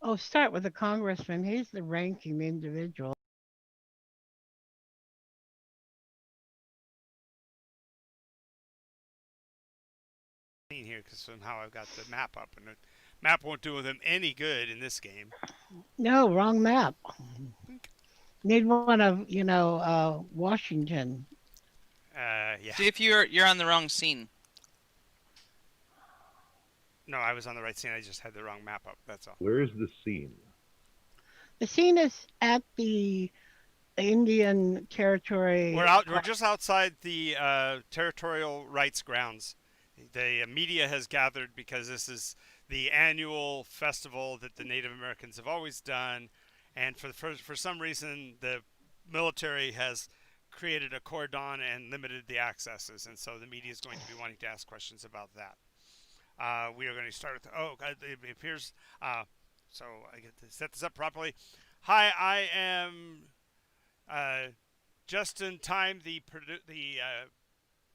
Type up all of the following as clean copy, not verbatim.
Oh, start with the congressman. He's the ranking individual. Here because somehow I've got the map up, and the map won't do them any good in this game. No, wrong map. Need one of, Washington. Yeah. See if you're on the wrong scene. No, I was on the right scene. I just had the wrong map up. That's all. Where is the scene? The scene is at the Indian territory. We're just outside the territorial rights grounds. The media has gathered because this is the annual festival that the Native Americans have always done, and for some reason the military has created a cordon and limited the accesses, and so the media is going to be wanting to ask questions about that. We are going to start with it appears so I get to set this up properly. Hi, I am just in time the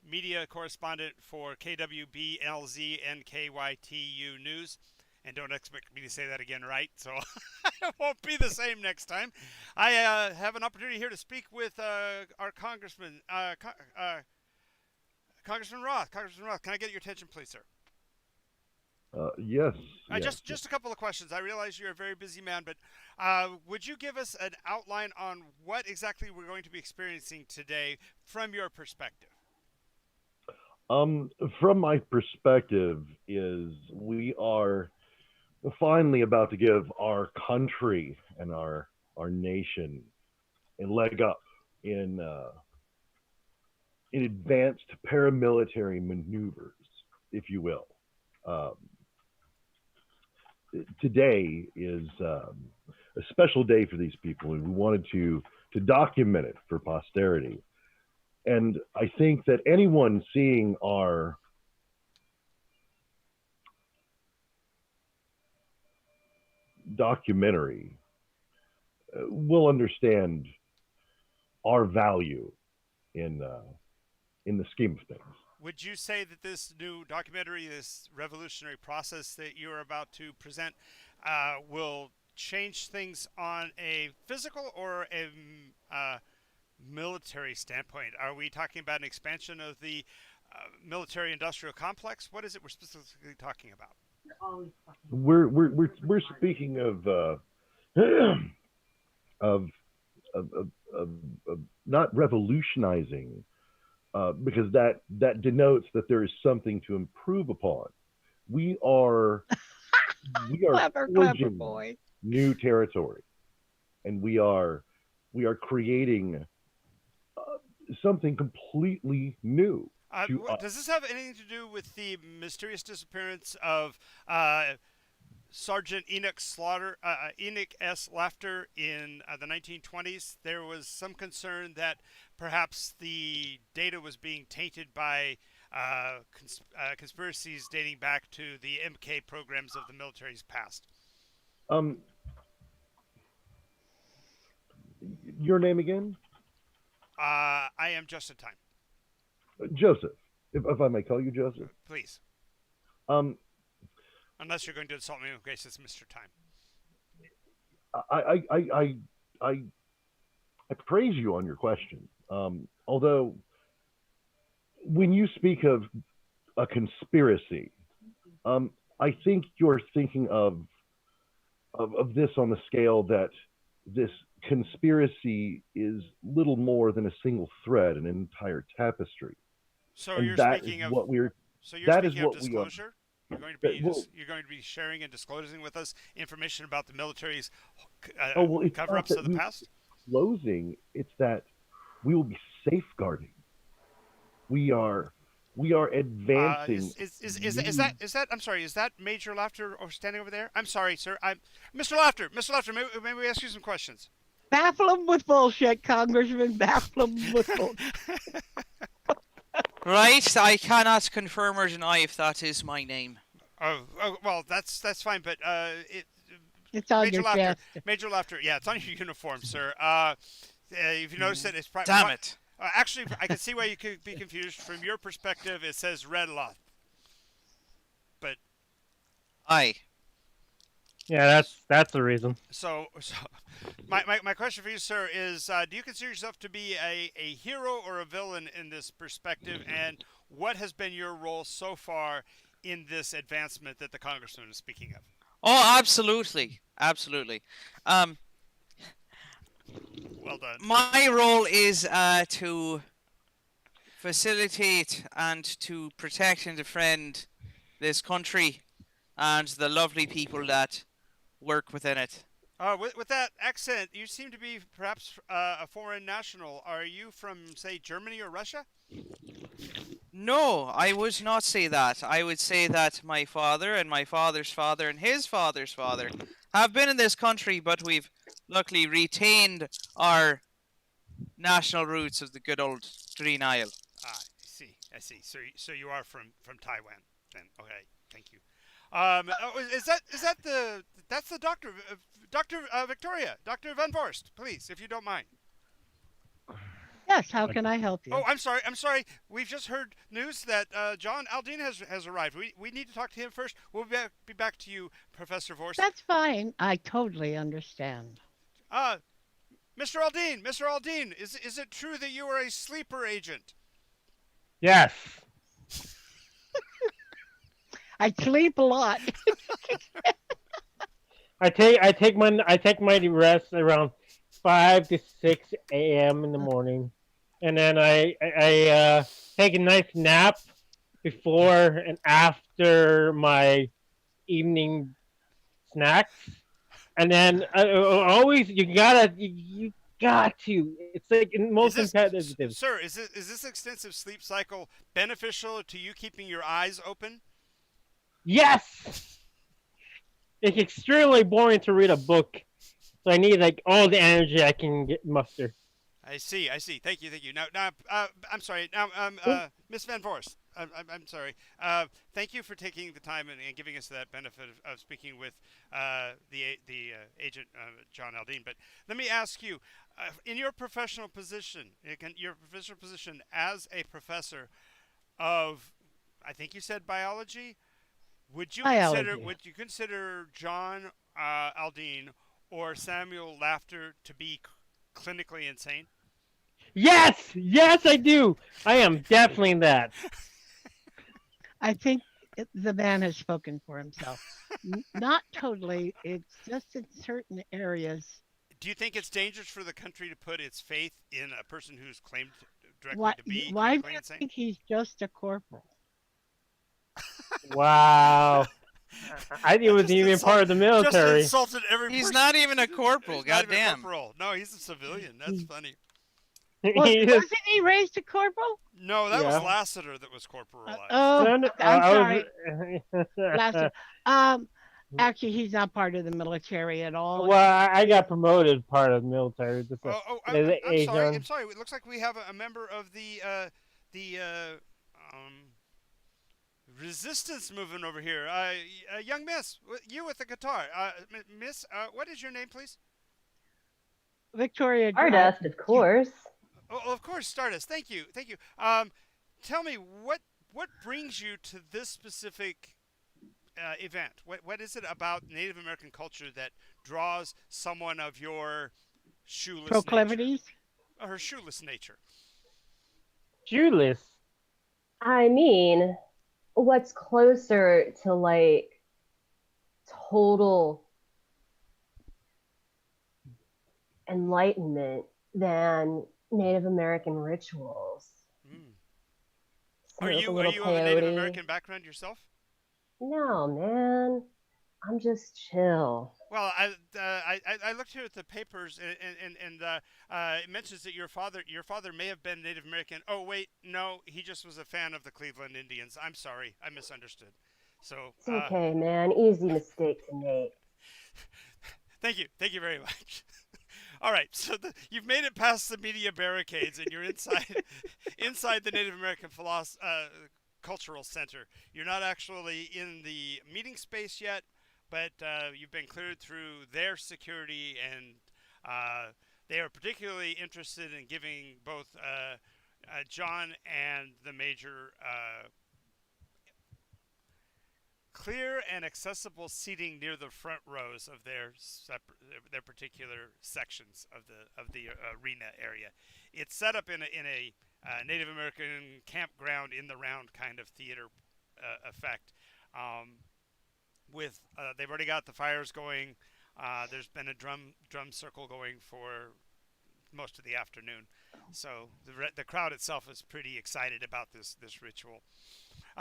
media correspondent for KWBLZ NKYTU News. And don't expect me to say that again right, so it won't be the same next time. I have an opportunity here to speak with our Congressman, Congressman Roth. Congressman Roth, can I get your attention, please, sir? Yes, yes. Just a couple of questions. I realize you're a very busy man, but would you give us an outline on what exactly we're going to be experiencing today from your perspective? From my perspective, is we are finally about to give our country and our nation a leg up in advanced paramilitary maneuvers, if you will. Um, Today is a special day for these people, and we wanted to document it for posterity. And I think that anyone seeing our documentary will understand our value in in the scheme of things. Would you say that this new documentary, this revolutionary process that you're about to present, will change things on a physical or a military standpoint? Are we talking about an expansion of the military industrial complex? What is it we're specifically talking about? We're speaking of of, of not revolutionizing, because that denotes that there is something to improve upon. We are we are Clever, clever forging boy. new territory, and we are creating something completely new to us. Does this have anything to do with the mysterious disappearance of Sergeant Enoch S. Laughter in the 1920s? There was some concern that perhaps the data was being tainted by conspiracies dating back to the MK programs of the military's past. Um, your name again? I am just in time. Joseph. If I may call you Joseph. Please. Um, Unless you're going to insult me with gracious Mr. Time. I I I I, I praise you on your question. Although when you speak of a conspiracy, I think you're thinking of this on the scale that this conspiracy is little more than a single thread, an entire tapestry, So and you're speaking of that is what we are. disclosure. Well, You're going to be sharing and disclosing with us information about the military's oh well, it's not cover-ups that of the we past. closing; it's that we will be safeguarding. We are we are advancing. Is that I'm sorry, is that Major Laughter or standing over there? I'm sorry, sir. I'm Mr. Laughter. Mr. Laughter, may we ask you some questions? Baffle him with bullshit, Congressman. Baffle him with bullshit. Right, I cannot confirm or deny if that is my name. Well, that's fine, but It's on Major your Laughter, chest. Major Laughter. Yeah, it's on your uniform, sir. If you notice it, it's Damn it. actually, I can see why you could be confused. From your perspective, it says Red Loth, but Aye. Yeah, that's the reason. So my question for you, sir, is do you consider yourself to be a hero or a villain in this perspective? And what has been your role so far in this advancement that the congressman is speaking of? Oh, absolutely, absolutely. Um, Well done. my role is to facilitate and to protect and defend this country and the lovely people that work within it. With that accent, you seem to be perhaps a foreign national. Are you from, say, Germany or Russia? No, I would not say that. I would say that my father and my father's father and his father's father have been in this country, but we've luckily retained our national roots of the good old Green Isle. Ah, I see. I see. So you are from Taiwan then? Okay, thank you. Is that that's the doctor, Doctor Victoria, Doctor Van Vorst, please, if you don't mind. Yes, how can I help you? Oh, I'm sorry. I'm sorry. We've just heard news that John Aldine has arrived. We need to talk to him first. We'll be back to you, Professor Vorst. That's fine. I totally understand. Mr. Aldine, Mr. Aldine, is it true that you are a sleeper agent? Yes. I sleep a lot. I take my rest around 5 to 6 a.m. in the morning, and then I take a nice nap before and after my evening snacks, and then always you got to. It's like in most competitive. Sir, is this extensive sleep cycle beneficial to you keeping your eyes open? Yes, it's extremely boring to read a book, so I need like all the energy I can muster. I see. Thank you. Now, I'm sorry. Now, Miss Van Vorst, I'm sorry. Thank you for taking the time and giving us that benefit of speaking with the agent John Aldine. But let me ask you, in your professional position, as a professor of, I think you said biology. Biology. Would you consider John Aldine or Samuel Laughter to be clinically insane? Yes, I do. I am definitely that. I think the man has spoken for himself. Not totally. It's just in certain areas. Do you think it's dangerous for the country to put its faith in a person who's claimed directly Why? to be Why do clinically you insane? think he's just a corporal? Wow. I wasn't even part of the military. Just insulted every He's person. not even a corporal, He's not even a goddamn. corporal. No, he's a civilian. That's funny. Wasn't he raised a corporal? No, that was Yeah. Lassiter that was corporalized. I'm sorry. Was, Lassiter. Actually, he's not part of the military at all. well, I got promoted part of the military. Just I'm age sorry. on. I'm sorry. It looks like we have a member of the resistance movement over here. Young miss, you with the guitar. Miss, what is your name, please? Victoria. Stardust, of course. Oh, of course, Stardust. Thank you. Tell me what brings you to this specific event? What is it about Native American culture that draws someone of your shoeless Proclivities? nature? Her shoeless nature. Shoeless. I mean, what's closer to like total enlightenment than Native American rituals? Are you a of a Native American background yourself? No, man. I'm just chill. Well, I looked here at the papers, and it mentions that your father may have been Native American. Oh wait, no, he just was a fan of the Cleveland Indians. I'm sorry, I misunderstood. So It's okay, man. Easy mistake to make. Thank you very much. All right, so you've made it past the media barricades, and you're inside the Native American Cultural Center. You're not actually in the meeting space yet, but you've been cleared through their security, and they are particularly interested in giving both John and the major clear and accessible seating near the front rows of their particular sections of the arena area. It's set up in a Native American campground in the round kind of theater effect. With they've already got the fires going. There's been a drum circle going for most of the afternoon, so the crowd itself is pretty excited about this ritual.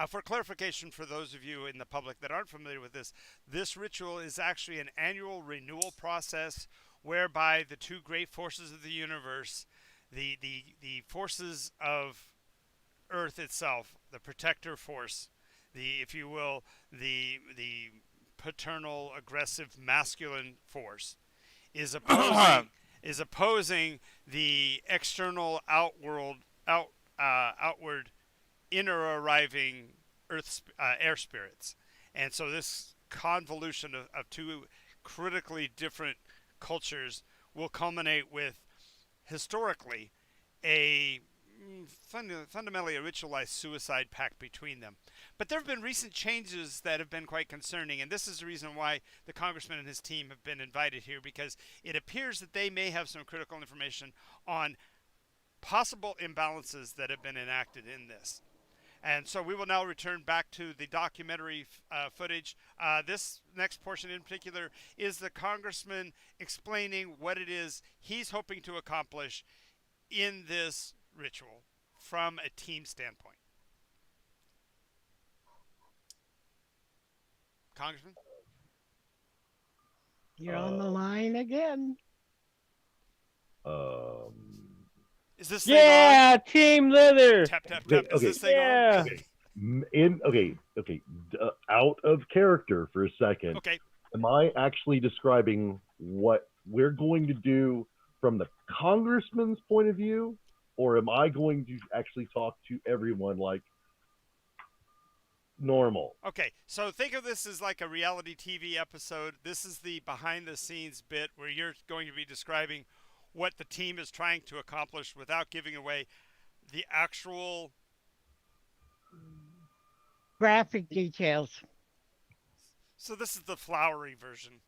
For clarification, for those of you in the public that aren't familiar with this ritual is actually an annual renewal process whereby the two great forces of the universe, the forces of Earth itself, the protector force, the, if you will, the paternal, aggressive, masculine force, is opposing the external, outward, inner arriving air spirits, and so this convolution of two critically different cultures will culminate with historically a fundamentally a ritualized suicide pact between them. But there have been recent changes that have been quite concerning, and this is the reason why the congressman and his team have been invited here, because it appears that they may have some critical information on possible imbalances that have been enacted in this. And so we will now return back to the documentary footage. This next portion in particular is the congressman explaining what it is he's hoping to accomplish in this ritual from a team standpoint. Congressman? You're on the line again. Is this thing Yeah, Team Leather. on? Tap, tap, tap. Is Okay. this thing Yeah. Out of character for a second. on? Okay. Am I actually describing what we're going to do from the congressman's point of view, or am I going to actually talk to everyone like normal? Okay, so think of this as like a reality TV episode. This is the behind the scenes bit where you're going to be describing what the team is trying to accomplish without giving away the actual Graphic details. So this is the flowery version.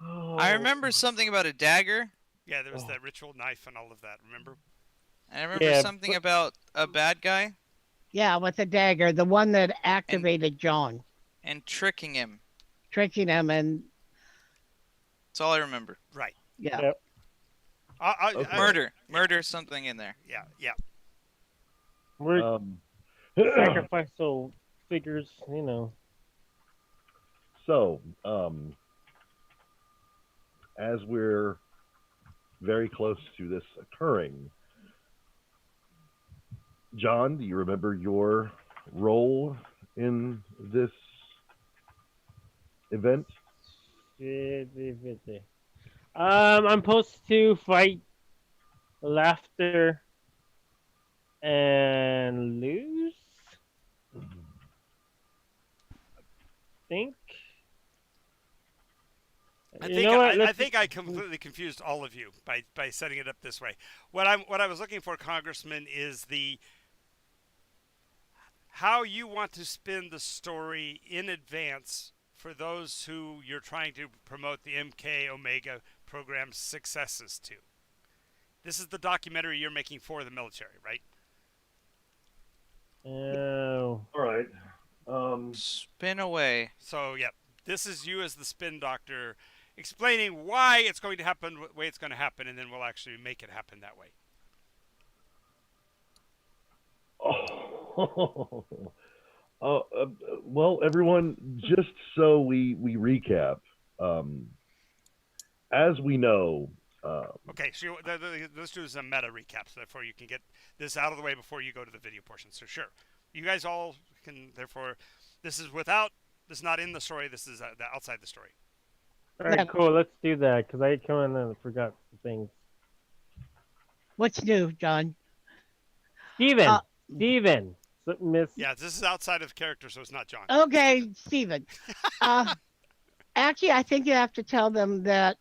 I remember something about a dagger. Yeah, there was that ritual knife and all of that, remember? I remember Yeah, something about a bad guy Yeah, with a dagger, the one that activated John, and tricking him. tricking him, and That's all I remember. Right. yeah. Yep. Okay. Murder something in there. Yeah. We're sacrificial figures, you know. So, as we're very close to this occurring, John, do you remember your role in this event? I'm supposed to fight laughter and lose. Think. I think I completely confused all of you by setting it up this way. What I was looking for, Congressman, is how you want to spin the story in advance for those who you're trying to promote the MK Omega program's successes to. This is the documentary you're making for the military, right? Oh. All right. Spin away. So, yeah, this is you as the spin doctor explaining why it's going to happen the way it's going to happen, and then we'll actually make it happen that way. Well, everyone, just so we recap, as we know. Okay, so let's do a meta recap, so therefore you can get this out of the way before you go to the video portion. So sure, you guys all can. Therefore, this is not in the story. This is outside the story. All right, cool. Let's do that because I come in and forgot some things. What's new, John? Steven. Miss. Yeah, this is outside of character, so it's not John. Okay, Stephen. Actually, I think you have to tell them that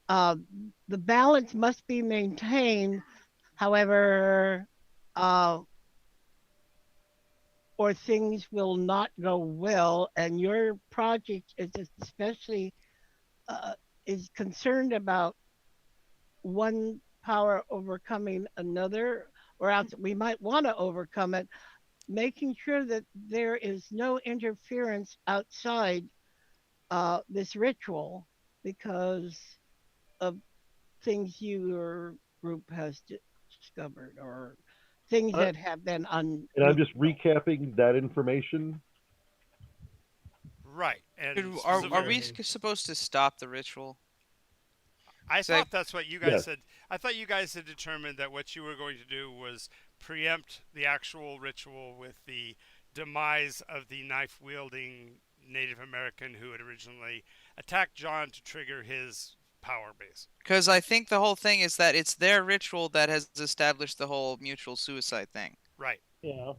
the balance must be maintained. However, or things will not go well, and your project is especially uh, is concerned about one power overcoming another, or else we might want to overcome it, making sure that there is no interference outside this ritual because of things your group has discovered or things I, that have been and I'm just unusual. recapping that information. Right, and Are specifically, we Okay. supposed to stop the ritual? I 'Cause I thought that's what you guys Yes. had. I thought you guys had determined that what you were going to do was preempt the actual ritual with the demise of the knife wielding Native American who had originally attacked John to trigger his power base. Because I think the whole thing is that it's their ritual that has established the whole mutual suicide thing. Right. Yeah.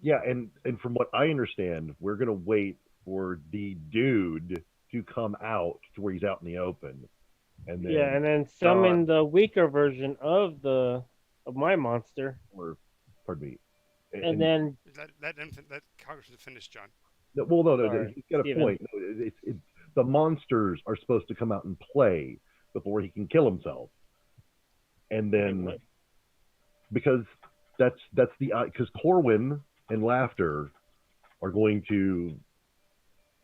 Yeah, and from what I understand, we're gonna wait for the dude to come out to where he's out in the open, and Yeah, then and then summon John, the weaker version of my monster, or pardon me, and and then That Congressman finished, John. well, no, sorry, he's got a Steven. point. No, the monsters are supposed to come out and play before he can kill himself, and Wait, then what? because that's the because Corwin and Laughter are going to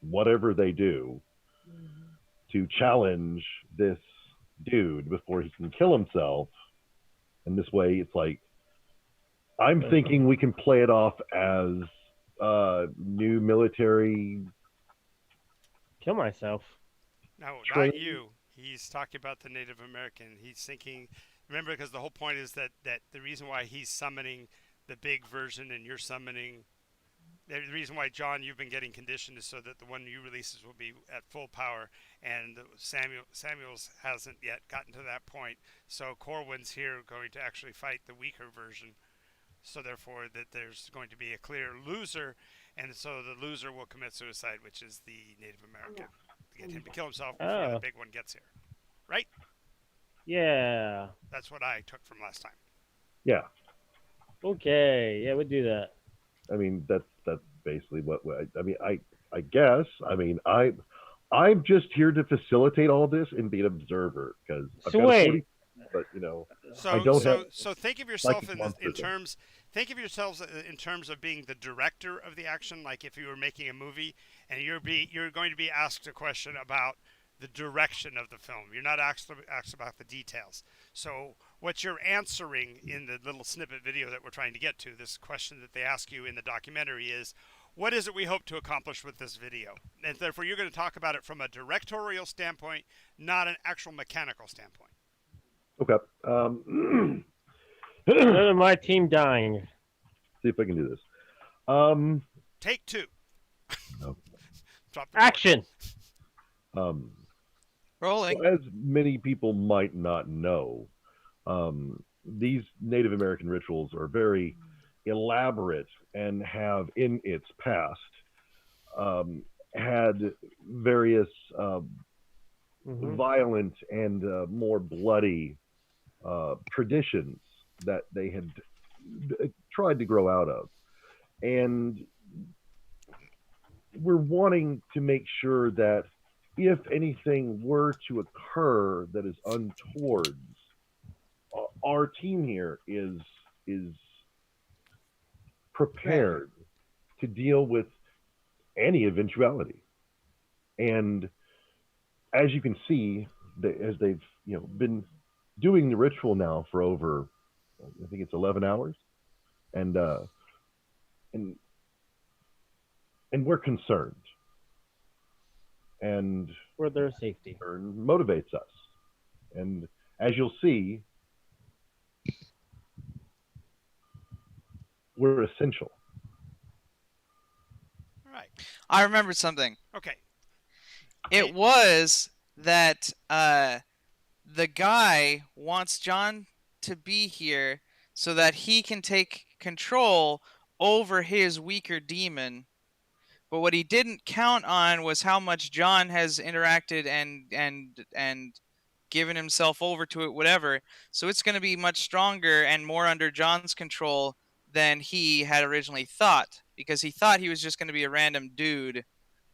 whatever they do to challenge this dude before he can kill himself. And this way, it's like I'm Okay. thinking we can play it off as new military Kill myself. No, train. not you. He's talking about the Native American. He's thinking. Remember, because the whole point is that the reason why he's summoning the big version and you're summoning. The reason why, John, you've been getting conditioned is so that the one you releases will be at full power, and Samuel's hasn't yet gotten to that point. So Corwin's here going to actually fight the weaker version. So therefore, that there's going to be a clear loser, and so the loser will commit suicide, which is the Native American, to get him to kill himself before the Oh, big one gets here. Right? yeah. That's what I took from last time. Yeah, Okay, yeah, we'll do that. I mean that's basically I mean. I guess. I mean I'm just here to facilitate all this and be an observer because I've So got a wait, 40, but I So, don't have so, so think of yourself psychic in monsters. terms. Think of yourselves in terms of being the director of the action. Like if you were making a movie and you're going to be asked a question about the direction of the film. You're not asked about the details. So what you're answering in the little snippet video that we're trying to get to, this question that they ask you in the documentary is, what is it we hope to accomplish with this video? And therefore, you're going to talk about it from a directorial standpoint, not an actual mechanical standpoint. Okay. none of my team dying. See if I can do this. Um, Take two. no. Drop the board. Action. um, Rolling. so as many people might not know, these Native American rituals are very elaborate and have in its past had various Mhm. violent and more bloody traditions that they had tried to grow out of. And we're wanting to make sure that if anything were to occur that is untoward, our team here is prepared to deal with any eventuality. And as you can see, as they've been doing the ritual now for over, I think it's 11 hours, and and and we're concerned, and For their safety. motivates us. And as you'll see, we're essential. All right. I remembered something. Okay. It was that the guy wants John to be here so that he can take control over his weaker demon. But what he didn't count on was how much John has interacted and given himself over to it, whatever. So it's going to be much stronger and more under John's control than he had originally thought. because he thought he was just going to be a random dude,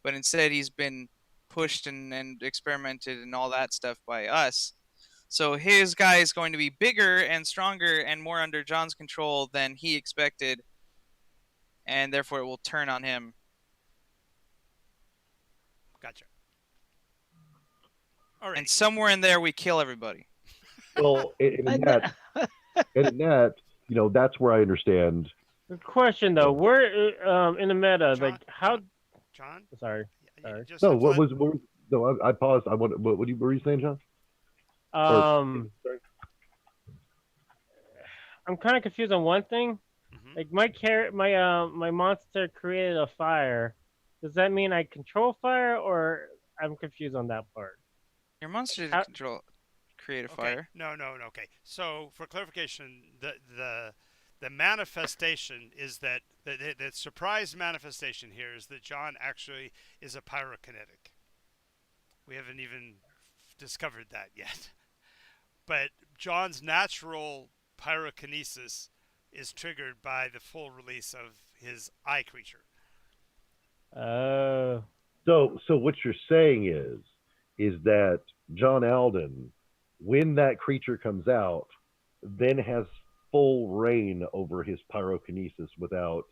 but instead he's been pushed and experimented and all that stuff by us. So his guy is going to be bigger and stronger and more under John's control than he expected, and therefore it will turn on him. Gotcha. All right. And somewhere in there we kill everybody. Well, and in that, that's where I understand. The question though, we're in the meta, John, like how? John? Sorry. Just No, have to what let- was no? I paused. I want. What were you saying, John? I'm kind of confused on one thing. Mhm. Like my monster created a fire. Does that mean I control fire, or I'm confused on that part? Your monster How- didn't create a Okay. fire. No. Okay. So for clarification, the manifestation is that the surprise manifestation here is that John actually is a pyrokinetic. We haven't even discovered that yet. But John's natural pyrokinesis is triggered by the full release of his eye creature. Oh. So what you're saying is that John Alden, when that creature comes out, then has full reign over his pyrokinesis without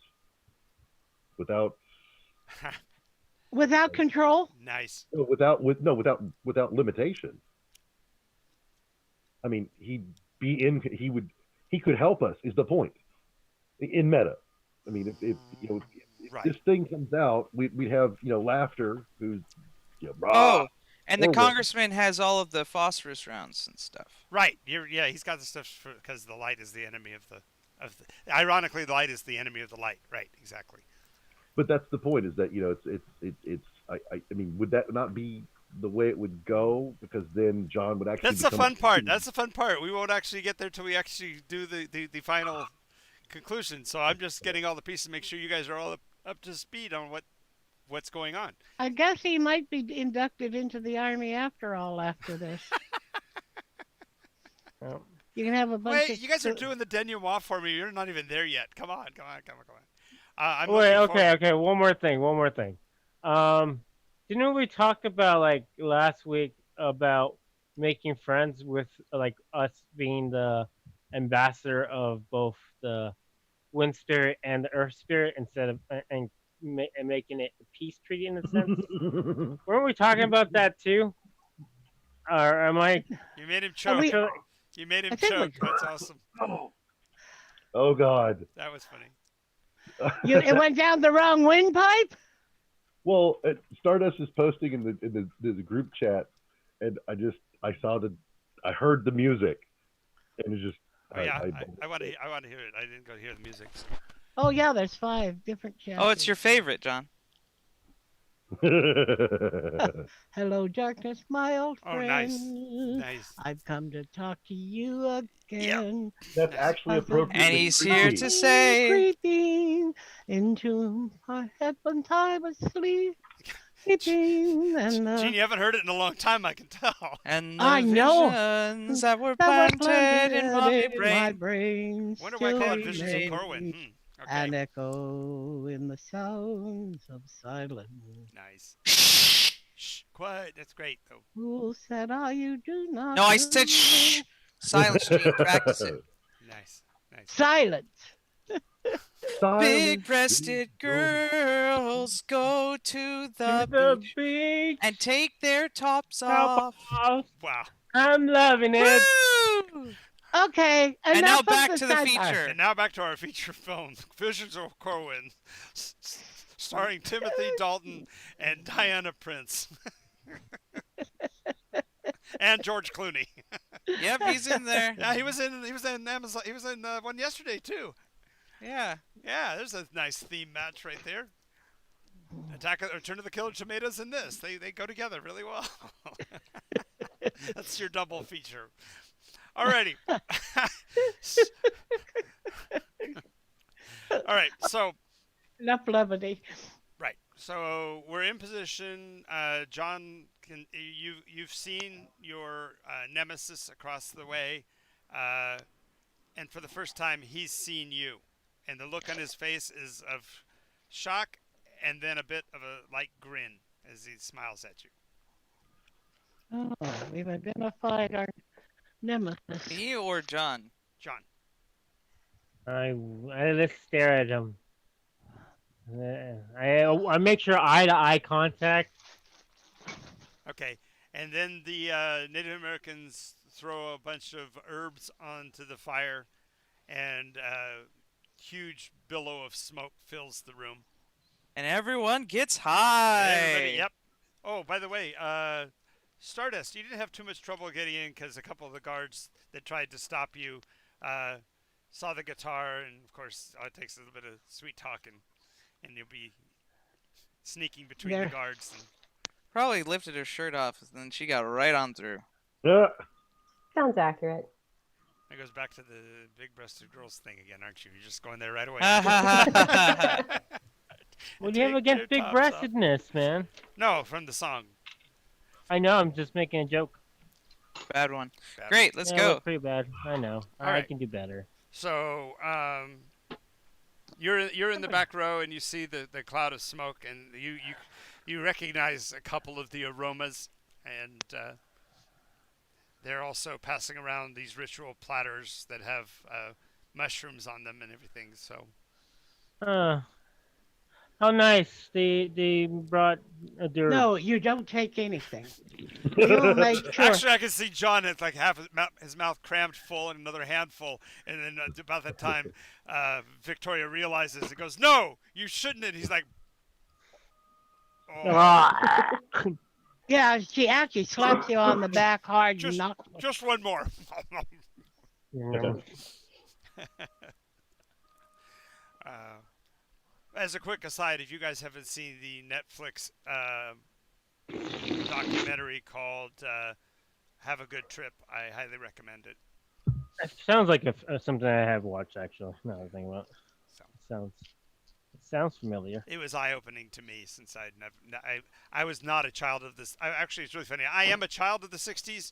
Without control? Nice. without limitation. I mean, he could help us. Is the point in meta? I mean, if Right. this thing comes out, we'd have laughter, who's Oh, and the Or what? congressman has all of the phosphorus rounds and stuff. Right. He's got the stuff because the light is the enemy of the. Ironically, the light is the enemy of the light. Right. Exactly. But that's the point. Is that it's I mean, would that not be the way it would go? Because then John would actually. That's the become fun part. That's the fun part. We won't actually get there till we actually do the final conclusion. So I'm just getting all the pieces to make sure you guys are all up to speed on what's going on. I guess he might be inducted into the army after all after this. Oh. You can have a bunch Wait, of... you guys are doing the denouement for me. You're not even there yet. Come on. I'm Wait, looking forward- okay. One more thing. Didn't we talk about like last week about making friends with like us being the ambassador of both the wind spirit and the earth spirit instead of and making it a peace treaty in a sense? Weren't we talking about that too? Or am I? You made him Are choke. we- You made him I think choke. That's awesome. Oh God. That was funny. It went down the wrong windpipe? Well, Stardust is posting in the group chat, and I heard the music, and it's just. Oh, yeah, I want to hear it. I didn't go hear the music. So. Oh, yeah, there's 5 different chapters. Oh, it's your favorite, John. Hello, darkness, my old Oh, friend. Nice. I've come to talk to you again. That's actually appropriate. And he's here to say, Creeping into my head when I was sleeping. And Gene, you haven't heard it in a long time, I can tell. and the I know. visions that were that were planted in my in my brain. brain Wonder why I call it still Visions of remain Corwin. Okay. An echo in the sounds of silence. Nice. Shh, quiet. That's great, though. Who said, you do not No, I know?" said shh. Silence, Gene. Practice it. Nice. Silence. Big-breasted girls go to the beach beach. and take their tops Top off. off. Wow. I'm loving it. Woo! Okay, And now enough of back to the sidebar. feature. And now back to our feature film, Visions of Corwin, starring Timothy Dalton and Diana Prince. And George Clooney. Yep, he's in there. Yeah, he was in Amazon. He was in one yesterday too. Yeah. Yeah, there's a nice theme match right there. Return of the Killer Tomatoes and this. They go together really well. That's your double feature. Alrighty. All right, so Enough levity. right. So we're in position. John, you've seen your nemesis across the way, and for the first time, he's seen you, and the look on his face is of shock, and then a bit of a light grin as he smiles at you. Oh, we've identified our nemesis. Me or John? John. Let's stare at him. I make sure eye to eye contact. Okay. And then the Native Americans throw a bunch of herbs onto the fire, and a huge billow of smoke fills the room. And everyone gets high. Everybody, yep. Oh, by the way, Stardust, you didn't have too much trouble getting in because a couple of the guards that tried to stop you saw the guitar, and of course, all it takes a little bit of sweet talking, and you'll be sneaking between the There. guards. And Probably lifted her shirt off, and then she got right on through. Sounds accurate. it goes back to the big-breasted girls thing again, aren't you? You're just going there right away. What do you have against big breastedness, man? No, from the song. I know, I'm just making a joke. Bad one. Bad. Great, let's Yeah, go. look pretty bad. I know. I right. can do better. So, you're in the back row, and you see the cloud of smoke, and you recognize a couple of the aromas, and they're also passing around these ritual platters that have mushrooms on them and everything. So, How nice. They brought a dirt. No, you don't take anything. We'll make sure. actually, I can see John. It's like half his mouth crammed full and another handful, and then about that time, Victoria realizes it. Goes, "No, you shouldn't." And he's like, "Oh, Ah. Yeah, she actually slaps you on the back hard and just knocks. just one more." As a quick aside, if you guys haven't seen the Netflix documentary called "Have a Good Trip," I highly recommend it. It sounds like something I have watched, actually. Now that I think about it. So. It sounds familiar. It was eye-opening to me since I was not a child of this. Actually, it's really funny. I am a child of the '60s,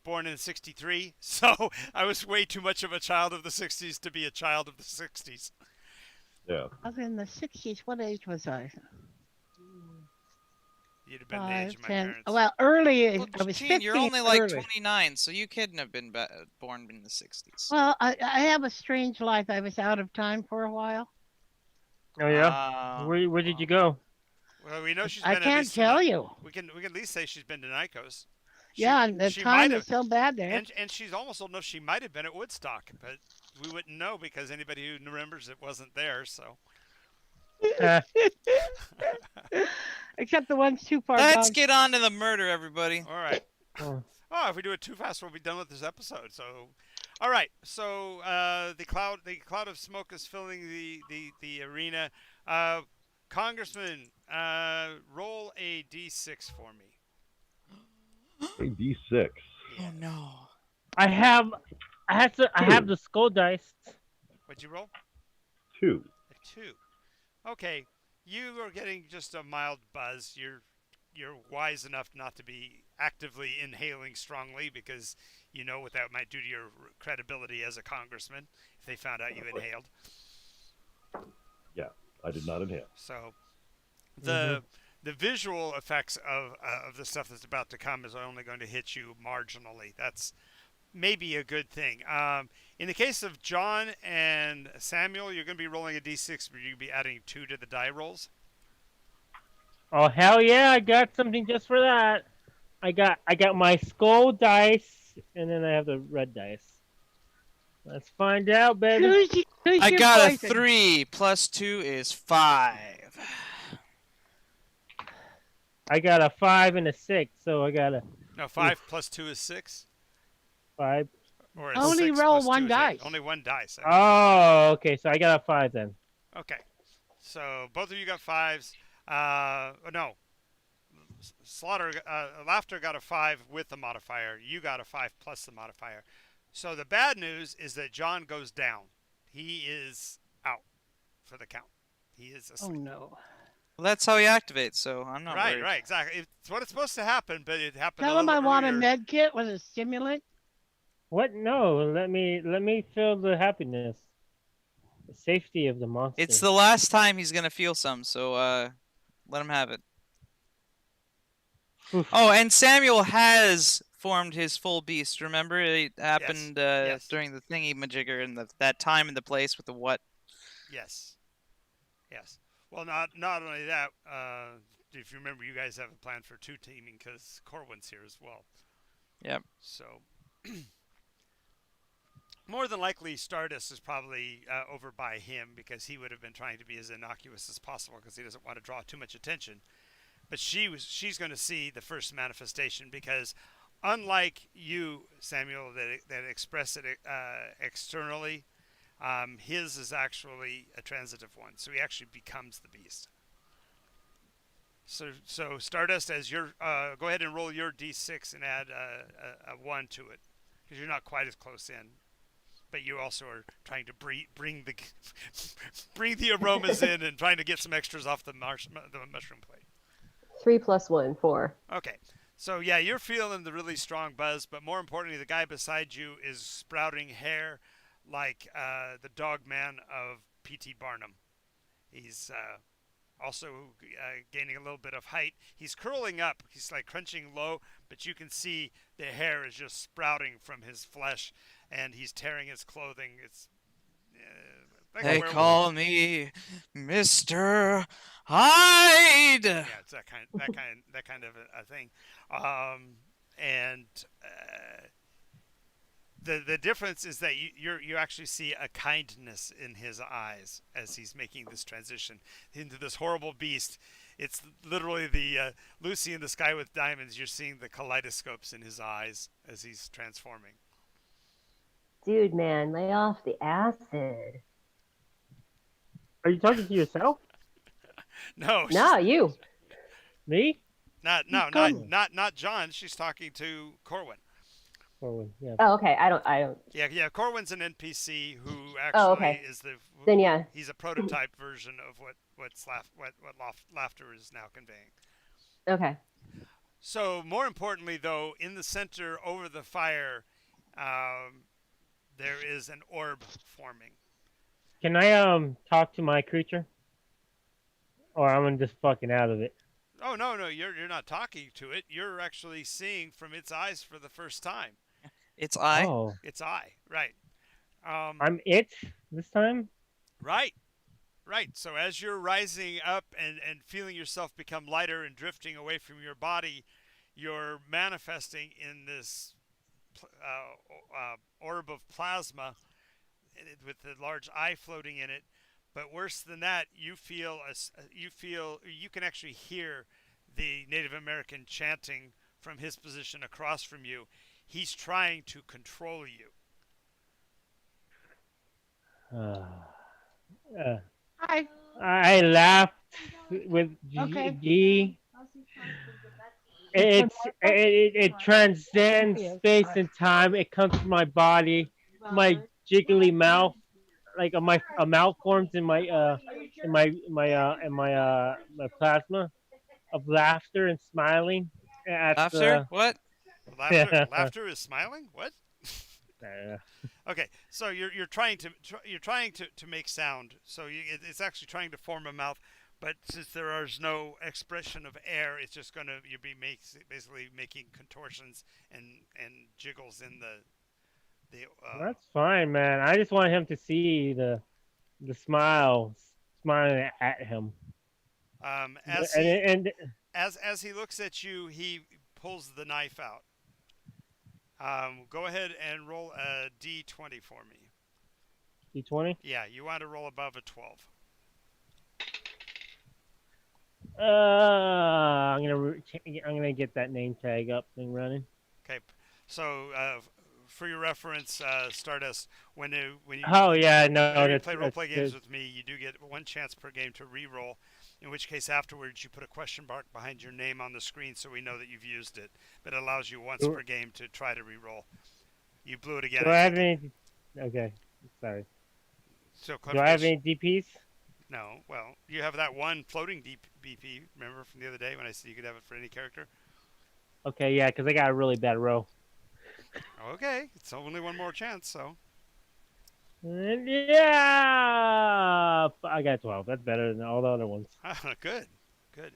born in '63, so I was way too much of a child of the '60s to be a child of the '60s. Yeah. I was in the 60s. What age was I? You'd have been the age of my 10. parents. Well, early. Well, I was Gene, 15. you're only like early. 29, so you couldn't have been born in the 60s. Well, I have a strange life. I was out of time for a while. Oh yeah. Where did you go? Well, we know she's I been. can't tell you. We can at least say she's been to Nycos. Yeah, and the she time might is have, so bad there. and she's almost old enough. She might have been at Woodstock, but we wouldn't know because anybody who remembers it wasn't there. So. Except the ones too far Let's gone. get on to the murder, everybody. All right. Oh. Oh, if we do it too fast, we'll be done with this episode. So, all right. So the cloud of smoke is filling the arena. Congressman, roll a d6 for me. A D6. Oh no. I have the skull dice. What'd you roll? 2. A 2. Okay, you are getting just a mild buzz. You're wise enough not to be actively inhaling strongly because you know what that might do to your credibility as a congressman if they found out you inhaled. Yeah, I did not inhale. So the visual effects of the stuff that's about to come is only going to hit you marginally. That's maybe a good thing. In the case of John and Samuel, you're going to be rolling a d6, but you'll be adding 2 to the die rolls. Oh hell yeah! I got something just for that. I got my skull dice, and then I have the red dice. Let's find out, baby. Who's I your got poison? a 3 plus 2 is 5. I got a 5 and a 6, so I got a No, 5 plus 2 is 6. 5. Or Only 6 roll plus 2 one is 8. dice. Only one dice. Oh, okay. So I got a 5 then. Okay. So both of you got 5s. No. Laughter got a 5 with the modifier. You got a 5 plus the modifier. So the bad news is that John goes down. He is out for the count. He is Oh asleep. no. Well, that's how he activates, so I'm not Right, worried. right, exactly. It's what it's supposed to happen, but it happened Tell a him I little want a earlier. med kit with a stimulant. What? No. Let me feel the happiness. the safety of the monster. It's the last time he's gonna feel some, so let him have it. Oof. Oh, and Samuel has formed his full beast. Remember, it happened Yes. during the thingy majigger and that time and the place with the what? Yes. Yes. Well, not only that. If you remember, you guys have a plan for two teaming because Corwin's here as well. Yep. So more than likely, Stardust is probably over by him because he would have been trying to be as innocuous as possible because he doesn't want to draw too much attention. But she's going to see the first manifestation because, unlike you, Samuel, that express it externally, his is actually a transitive one, so he actually becomes the beast. So Stardust, as your go ahead and roll your d6 and add a 1 to it because you're not quite as close in. But you also are trying to bring the bring the aromas in and trying to get some extras off the mushroom plate. 3 + 1, 4. Okay, so yeah, you're feeling the really strong buzz, but more importantly, the guy beside you is sprouting hair like the dog man of P.T. Barnum. He's also gaining a little bit of height. He's curling up. He's like crunching low, but you can see the hair is just sprouting from his flesh, and he's tearing his clothing. It's like They call me Mr. Hyde. Yeah, it's that kind of a thing. And the difference is that you actually see a kindness in his eyes as he's making this transition into this horrible beast. It's literally the Lucy in the Sky with Diamonds. You're seeing the kaleidoscopes in his eyes as he's transforming. Dude, man, lay off the acid. Are you talking to yourself? No. No, you. Me? Not John. She's talking to Corwin. Corwin, yeah. Oh, okay. I don't. Yeah. Corwin's an NPC who actually okay. is the. Then yeah. He's a prototype version of what laughter is now conveying. Okay. So more importantly, though, in the center over the fire, there is an orb forming. Can I talk to my creature? Or I'm just fucking out of it. Oh no, you're not talking to it. You're actually seeing from its eyes for the first time. Its eye. Oh. Its eye, right? I'm it this time. Right. So as you're rising up and feeling yourself become lighter and drifting away from your body, you're manifesting in this orb of plasma with the large eye floating in it. But worse than that, you can actually hear the Native American chanting from his position across from you. He's trying to control you. Hi. I laughed with Okay. G. It transcends space and time. It comes to my body, my jiggly mouth, like a mouth forms in my plasma of laughter and smiling. At Laughter? What? Laughter is smiling. What? Okay, so you're trying to make sound. So it's actually trying to form a mouth, but since there is no expression of air, it's just you'll be basically making contortions and jiggles in the. That's fine, man. I just want him to see the smiling at him. As he looks at you, he pulls the knife out. Go ahead and roll a d20 for me. D20? Yeah, you want to roll above a 12. I'm gonna get that name tag up and running. Okay, so for your reference, Stardust, when you play role-play games with me, you do get one chance per game to re-roll. In which case, afterwards, you put a question mark behind your name on the screen so we know that you've used it. But it allows you once per game to try to re-roll. You blew it again. Do I have any? Okay, sorry. So do I have any DPs? No. Well, you have that one floating BP. Remember from the other day when I said you could have it for any character? Okay, yeah, because I got a really bad row. Okay, it's only one more chance, so. Yeah, I got 12. That's better than all the other ones. Good, good.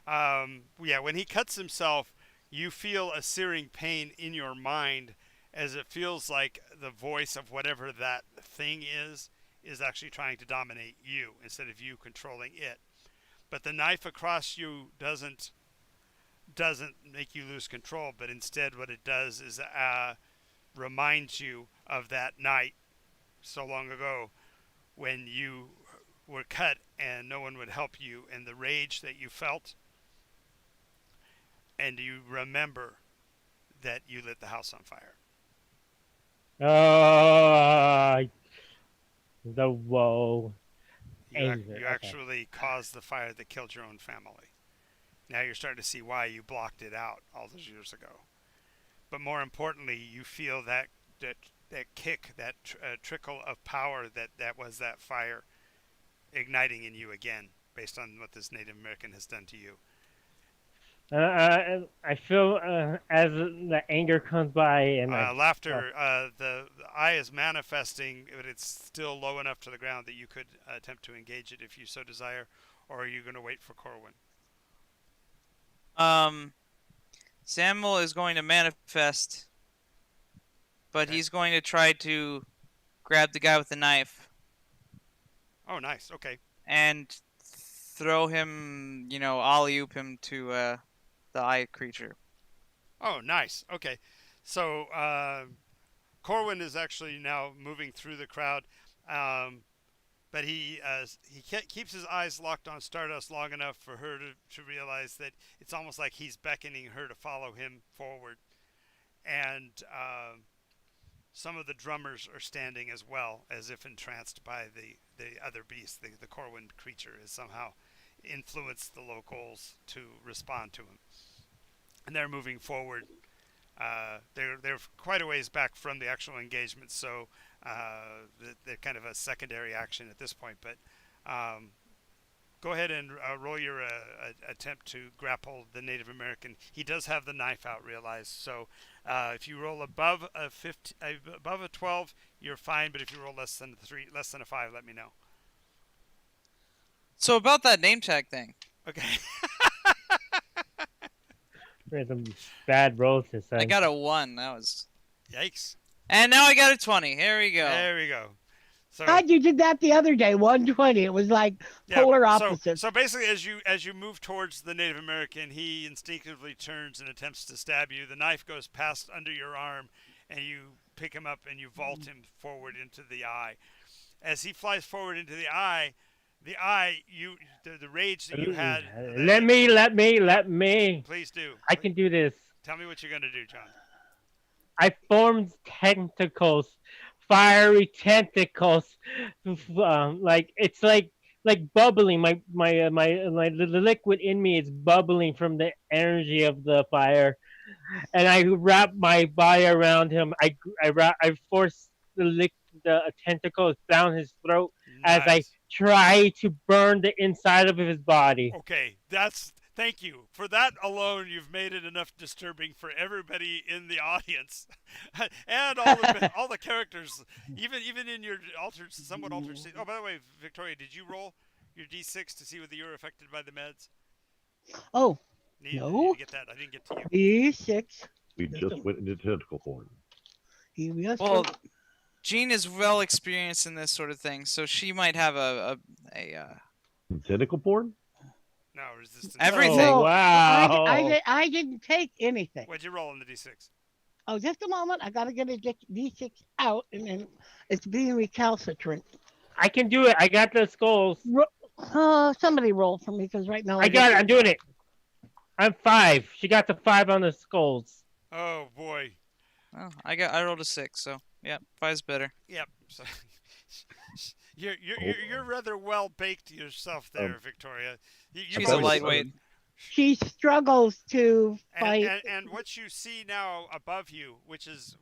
Yeah, when he cuts himself, you feel a searing pain in your mind as it feels like the voice of whatever that thing is actually trying to dominate you instead of you controlling it. But the knife across you doesn't make you lose control, but instead what it does is reminds you of that night so long ago when you were cut and no one would help you and the rage that you felt, and you remember that you lit the house on fire. Oh, the woe. Anger. You Okay. actually caused the fire that killed your own family. Now you're starting to see why you blocked it out all those years ago. But more importantly, you feel that kick, that trickle of power that was that fire igniting in you again, based on what this Native American has done to you. I feel as the anger comes by, and Laughter, the eye is manifesting, but it's still low enough to the ground that you could attempt to engage it if you so desire, or are you going to wait for Corwin? Samuel is going to manifest, but Okay. he's going to try to grab the guy with the knife Oh, nice. Okay. and throw him, alley oop him to the eye creature. Oh, nice. Okay. So Corwin is actually now moving through the crowd, but he keeps his eyes locked on Stardust long enough for her to realize that it's almost like he's beckoning her to follow him forward. And some of the drummers are standing as well, as if entranced by the other beast. The Corwin creature has somehow influenced the locals to respond to him. And they're moving forward. They're quite a ways back from the actual engagement, so they're kind of a secondary action at this point. But go ahead and roll your attempt to grapple the Native American. He does have the knife out, realize. So if you roll above a 15, above a 12, you're fine. But if you roll less than a 3, less than a 5, let me know. So about that name tag thing. Okay. we had some bad rolls this time. I got a 1. That was. Yikes. And now I got a 20. Here we go. There we go. So, God, you did that the other day, 120. It was like polar opposites. So basically, as you move towards the Native American, he instinctively turns and attempts to stab you. The knife goes past under your arm, and you pick him up and you vault him forward into the eye. As he flies forward into the eye, the rage that you had. Let me. Please do. I can do this. Tell me what you're gonna do, John. I formed tentacles, fiery tentacles, like it's like bubbling. The liquid in me is bubbling from the energy of the fire, and I wrap my body around him. I force the tentacles down his throat as I Nice. try to burn the inside of his body. Okay, thank you for that alone. You've made it enough disturbing for everybody in the audience, and all the characters, even in your somewhat altered state. Oh, by the way, Victoria, did you roll your d6 to see whether you were affected by the meds? Oh, Need no. to get that. I didn't get to you. E6. We just went into tentacle form. Yes, Well, Jean is well experienced in this sort of thing, so she might have a Tentacle porn? No resistance. Everything. Oh, wow. I didn't take anything. What'd you roll on the d6? Oh, just a moment. I got to get a D6 out, and then it's being recalcitrant. I can do it. I got the skulls. Somebody roll for me, because right now I got it. I'm doing it. I'm 5. She got the 5 on the skulls. Oh boy. Oh, I rolled a 6, so yeah, 5's better. Yep. So, you're rather well baked yourself there, Victoria. She's a lightweight. She struggles to fight. And what you see now above you, which is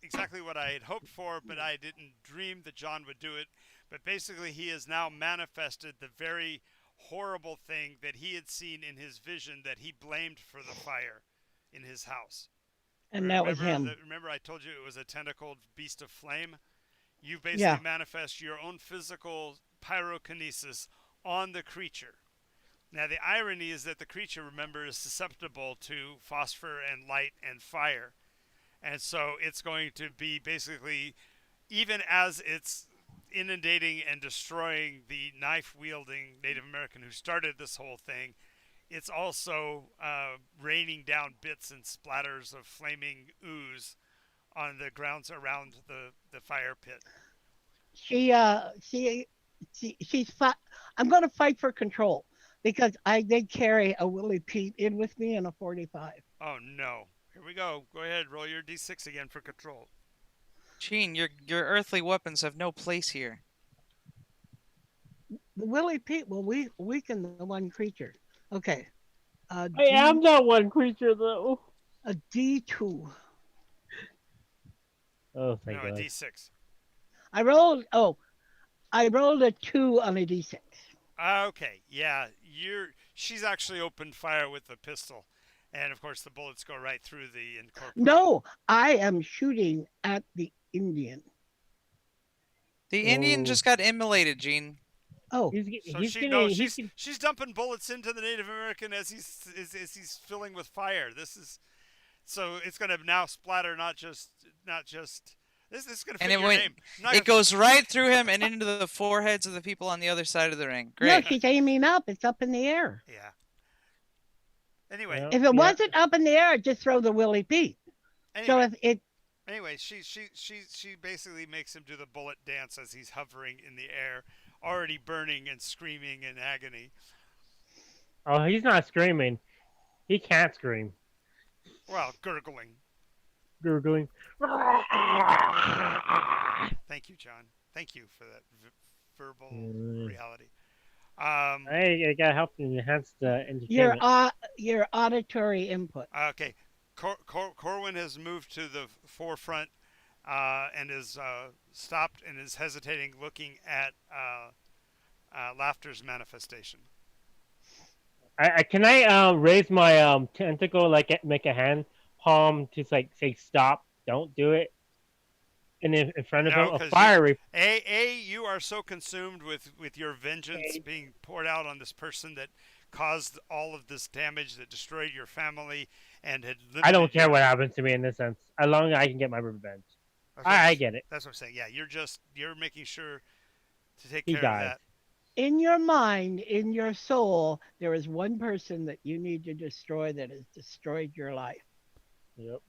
exactly what I had hoped for, but I didn't dream that John would do it. But basically, he has now manifested the very horrible thing that he had seen in his vision that he blamed for the fire in his house. And that was him. Remember I told you it was a tentacled beast of flame? You basically Yeah. manifest your own physical pyrokinesis on the creature. Now, the irony is that the creature, remember, is susceptible to phosphor and light and fire. And so it's going to be basically, even as it's inundating and destroying the knife wielding Native American who started this whole thing, it's also raining down bits and splatters of flaming ooze on the grounds around the fire pit. She she's fi- I'm going to fight for control because I did carry a Willie Pete in with me in a 45. Oh no. Here we go. Go ahead, roll your d6 again for control. Gene, your earthly weapons have no place here. The Willie Pete will weaken the one creature. Okay. I am that one creature though. A D2. Oh, thank No, a God. d6. I rolled a 2 on a D6. Okay, yeah, she's actually opened fire with the pistol, and of course the bullets go right through the incorporeal. No, I am shooting at the Indian. The Indian Oh. just got immolated, Gene. Oh, So she's dumping bullets into the Native American as he's filling with fire. So it's going to now splatter not just this is going to fit And your name. it goes right through him and into the foreheads of the people on the other side of the ring. no, Great. she's aiming up. It's up in the air. Yeah. Anyway, Yeah. If it wasn't up in the air, I'd just throw the Willie Pete. So anyway, if it, anyway, she basically makes him do the bullet dance as he's hovering in the air, already burning and screaming in agony. Oh, he's not screaming. He can't scream. Well, gurgling. Gurgling. Thank you, John. Thank you for that verbal Mm. reality. I gotta help you enhance the entertainment. your auditory input. Okay, Corwin has moved to the forefront and is stopped and is hesitating, looking at Laughter's manifestation. Can I raise my tentacle, like make a hand palm to like say stop, don't do it, and in front of No, him a 'cause fiery. You are so consumed with your vengeance being poured out on this person that caused all of this damage, that destroyed your family, and had limited I don't care your- what happens to me in this sense, as long as I can get my revenge. That's what I get it. That's what I'm saying. Yeah, you're making sure to take He care died. of that. In your mind, in your soul, there is one person that you need to destroy that has destroyed your life. Yep.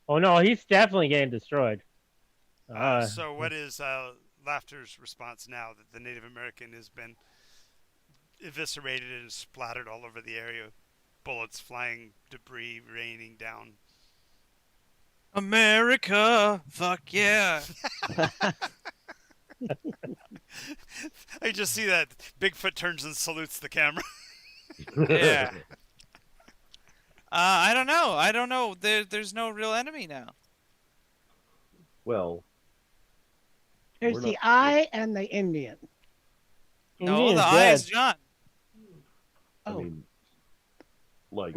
Oh no, he's definitely getting destroyed. So what is Laughter's response now that the Native American has been eviscerated and splattered all over the area? Bullets flying, debris raining down. America, fuck yeah. I just see that Bigfoot turns and salutes the camera. Yeah. I don't know. I don't know. There's no real enemy now. Well, There's We're the not- eye and the Indian. No, Indian's the eye dead. is John. I Oh. mean, like,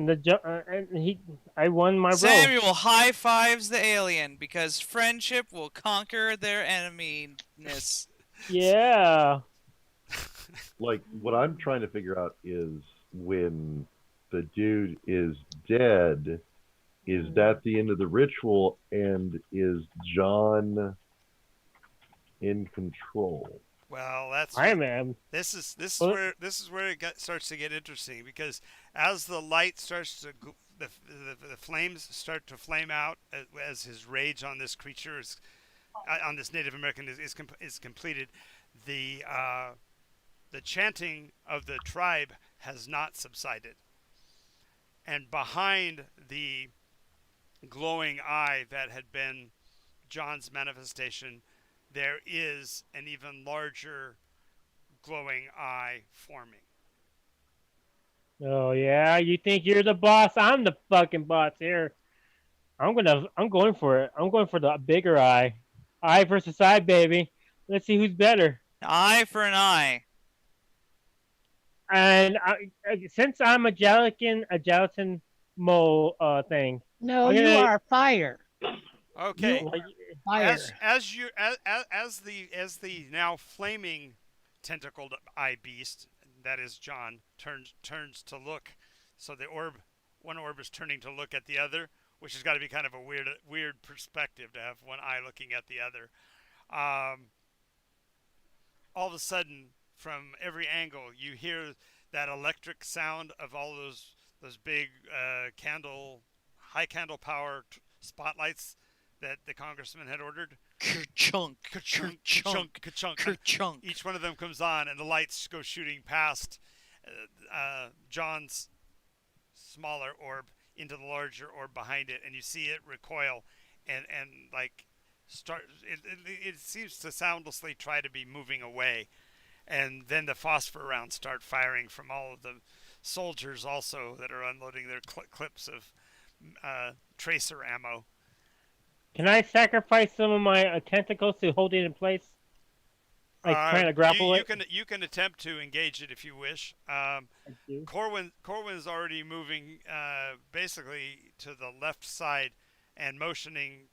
I won my bro. Samuel high fives the alien because friendship will conquer their enemyness. Yeah. like what I'm trying to figure out is when the dude is dead, is that the end of the ritual, and is John in control? Well, that's I am. This is Well- where it starts to get interesting, because as the light starts to the flames start to flame out as his rage on this creature is on this Native American is completed, the chanting of the tribe has not subsided, and behind the glowing eye that had been John's manifestation, there is an even larger glowing eye forming. Oh yeah, you think you're the boss? I'm the fucking boss here. I'm going for it. I'm going for the bigger eye. Eye versus eye, baby. Let's see who's better. Eye for an eye. And since I'm a gelatin mole thing. No, I'm you gonna- are fire. Okay. Like, Fire. As the now flaming tentacled eye beast, that is John, turns to look. So one orb is turning to look at the other, which has got to be kind of a weird perspective to have one eye looking at the other. Um, all of a sudden, from every angle, you hear that electric sound of all those big high candle power spotlights that the congressman had ordered. Ka-chunk, Ka-chunk, ka-chunk, ka-chunk, ka-chunk. ka-chunk. Each one of them comes on, and the lights go shooting past John's smaller orb into the larger orb behind it, and you see it recoil and like start. It seems to soundlessly try to be moving away, and then the phosphor rounds start firing from all of the soldiers also that are unloading their clips of tracer ammo. can I sacrifice some of my tentacles to hold it in place? Like trying to grapple it? You can attempt to engage it if you wish. Thank you. Corwin's already moving basically to the left side and motioning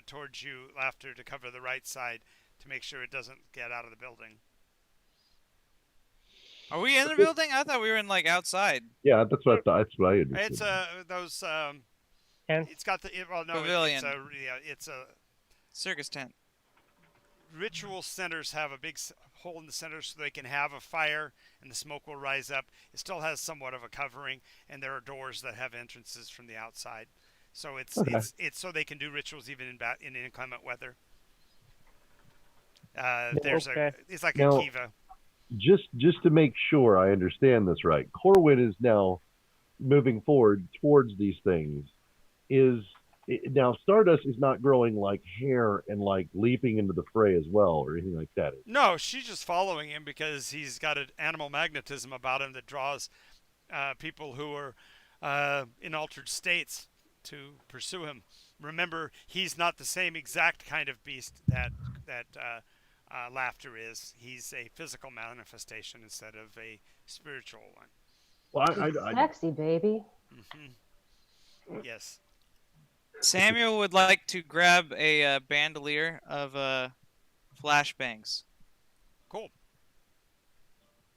towards you, Laughter, to cover the right side to make sure it doesn't get out of the building. Are we in the building? I thought we were in like outside. Yeah, that's what I understood. It's those. Tents? It's got the well, no, Pavilion. it's a Circus tent. ritual centers have a big hole in the center so they can have a fire and the smoke will rise up. It still has somewhat of a covering, and there are doors that have entrances from the outside. So it's Okay. it's so they can do rituals even in inclement weather. Okay. It's like Now- a kiva. Just to make sure I understand this right, Corwin is now moving forward towards these things. Now Stardust is not growing like hair and like leaping into the fray as well or anything like that. No, she's just following him because he's got an animal magnetism about him that draws people who are in altered states to pursue him. Remember, he's not the same exact kind of beast that Laughter is. He's a physical manifestation instead of a spiritual one. Well, I Sexy, baby. Yes. Samuel would like to grab a bandolier of flashbangs. Cool.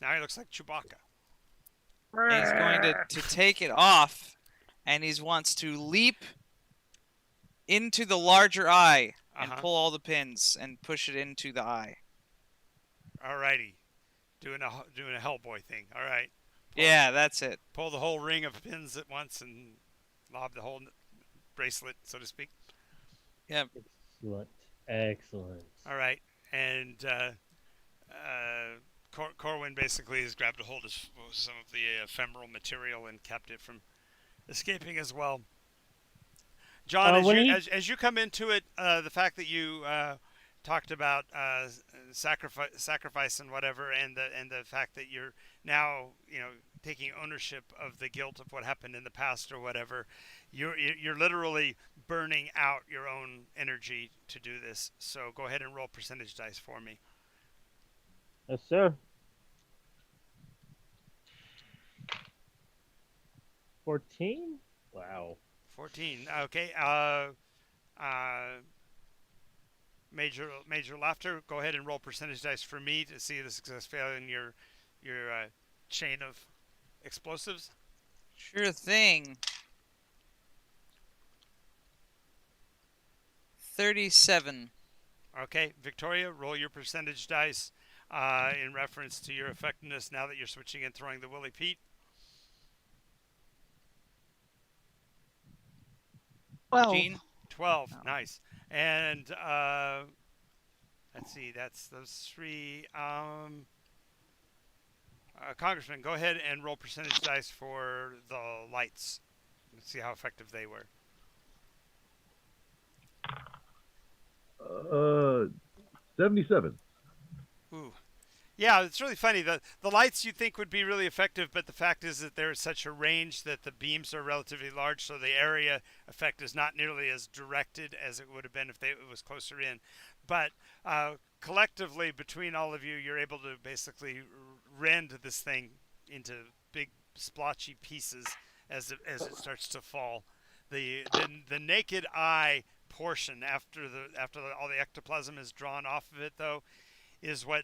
Now he looks like Chewbacca. And he's going to take it off, and he wants to leap into the larger eye and Uh-huh. pull all the pins and push it into the eye. Alrighty. Doing a Hellboy thing. All right. Yeah, that's it. Pull the whole ring of pins at once and lob the whole bracelet, so to speak. Excellent. Excellent. All right. And Corwin basically has grabbed a hold of some of the ephemeral material and kept it from escaping as well. John, as you come into it, the fact that you talked about sacrifice and whatever, and the fact that you're now taking ownership of the guilt of what happened in the past or whatever, you're literally burning out your own energy to do this. So go ahead and roll percentage dice for me. Yes, sir. 14? Wow. 14. Okay. Major Laughter, go ahead and roll percentage dice for me to see the success failure in your chain of explosives. Sure thing. 37. Okay, Victoria, roll your percentage dice in reference to your effectiveness now that you're switching and throwing the Willy Pete. 12. Gene? 12. Oh. Nice. And let's see, that's those three. Congressman, go ahead and roll percentage dice for the lights. Let's see how effective they were. 77. Ooh. Yeah, it's really funny. The lights you think would be really effective, but the fact is that there is such a range that the beams are relatively large, so the area effect is not nearly as directed as it would have been if it was closer in. But collectively, between all of you, you're able to basically rend this thing into big splotchy pieces as it starts to fall. The naked eye portion after all the ectoplasm is drawn off of it, though, is what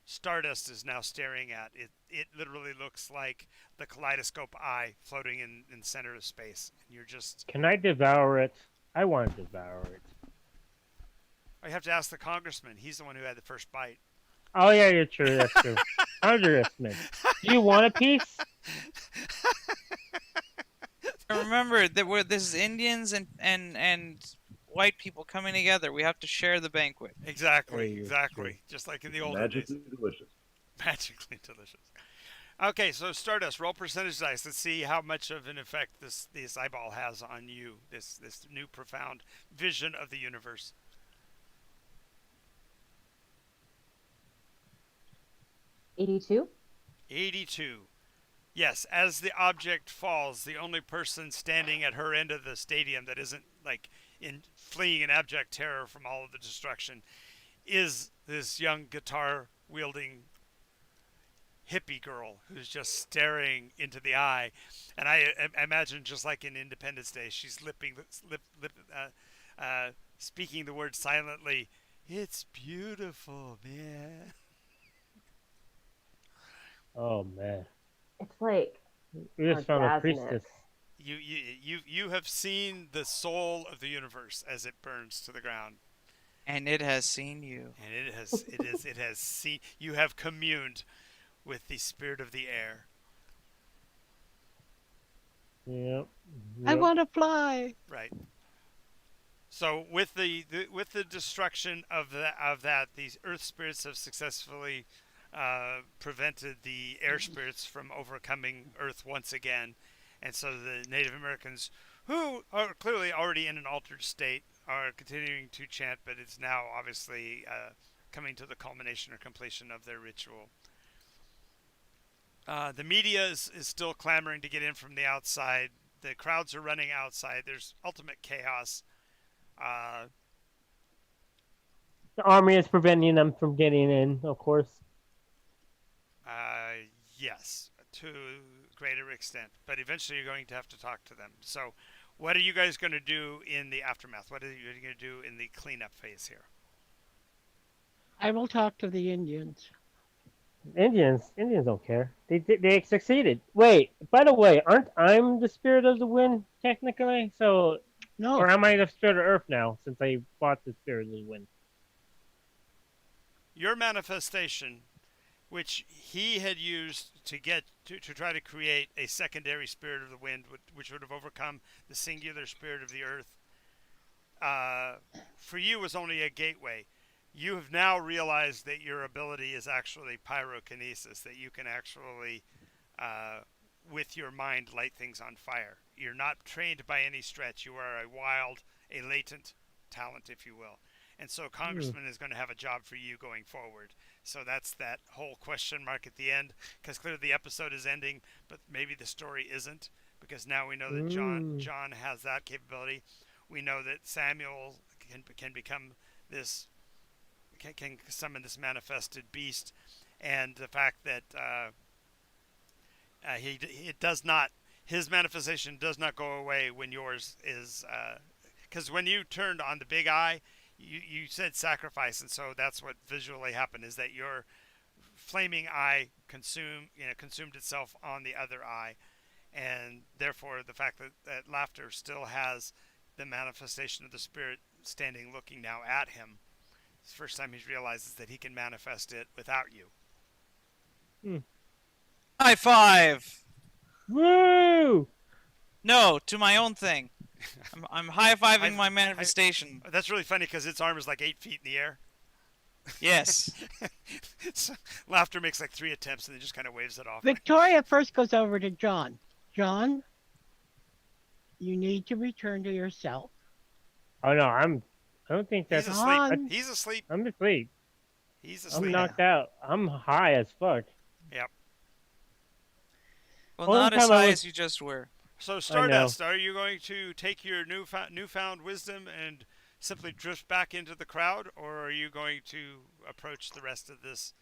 Stardust is now staring at. It literally looks like the kaleidoscope eye floating in the center of space. And you're just Can I devour it? I want to devour it. I have to ask the congressman. He's the one who had the first bite. Oh yeah, you're true. That's true. Congressman, do you want a piece? Remember that this is Indians and white people coming together. We have to share the banquet. Exactly, True. exactly. Just like in the olden days. Magically delicious. Magically delicious. Okay, so Stardust, roll percentage dice. Let's see how much of an effect this eyeball has on you. This new profound vision of the universe. 82. 82. Yes, as the object falls, the only person standing at her end of the stadium that isn't like in fleeing in abject terror from all of the destruction is this young guitar wielding hippie girl who's just staring into the eye. And I imagine, just like in Independence Day, she's speaking the word silently. It's beautiful, man. Oh man, It's like we just found a orgasmic. priestess. You have seen the soul of the universe as it burns to the ground, And it has seen you. and it has seen you have communed with the spirit of the air. Yep. I want to fly. Right. So with the destruction of that, these earth spirits have successfully prevented the air spirits from overcoming Earth once again, and so the Native Americans, who are clearly already in an altered state, are continuing to chant, but it's now obviously coming to the culmination or completion of their ritual. The media is still clamoring to get in from the outside. The crowds are running outside. There's ultimate chaos. The army is preventing them from getting in, of course. Yes, to a greater extent. But eventually you're going to have to talk to them. So what are you guys going to do in the aftermath? What are you going to do in the cleanup phase here? I will talk to the Indians. Indians don't care. They succeeded. Wait, by the way, aren't I the spirit of the wind technically? So, No, or am I the spirit of earth now since I bought the spirit of the wind? Your manifestation, which he had used to get to try to create a secondary spirit of the wind, which would have overcome the singular spirit of the earth, for you was only a gateway. You have now realized that your ability is actually pyrokinesis, that you can actually, with your mind, light things on fire. You're not trained by any stretch. You are a latent talent, if you will. And so Congressman is going to have a job for you going forward. So that's that whole question mark at the end, because clearly the episode is ending, but maybe the story isn't, because now we know that John has that capability. We know that Samuel can become this, can summon this manifested beast, and the fact that his manifestation does not go away when yours is, because when you turned on the big eye, you said sacrifice, and so that's what visually happened, is that your flaming eye consumed itself on the other eye, and therefore the fact that Laughter still has the manifestation of the spirit standing looking now at him. It's the first time he realizes that he can manifest it without you. High five! Woo! No, to my own thing. I'm high-fiving my manifestation. That's really funny because its arm is like 8 feet in the air. Yes. So Laughter makes like 3 attempts and then just kind of waves it off. Victoria first goes over to John. John, you need to return to yourself. Oh no, I don't think that's. He's John. asleep. He's asleep. I'm asleep. He's I'm asleep. knocked out. I'm high as fuck. Yep. Well, Only not as time I high was- as you just were. So Stardust, are you going to take your newfound wisdom and simply drift back into the crowd, or are you going to approach the rest of this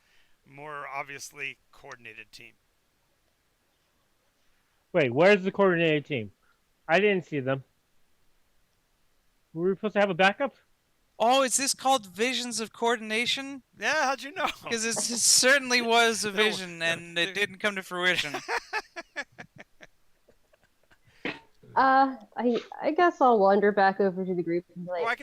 more obviously coordinated team? Wait, where's the coordinated team? I didn't see them. Were we supposed to have a backup? Oh, is this called visions of coordination? Yeah, how'd you know? Because it certainly was a There- vision, and it didn't come to fruition. I guess I'll wander back over to the group and be Oh, like,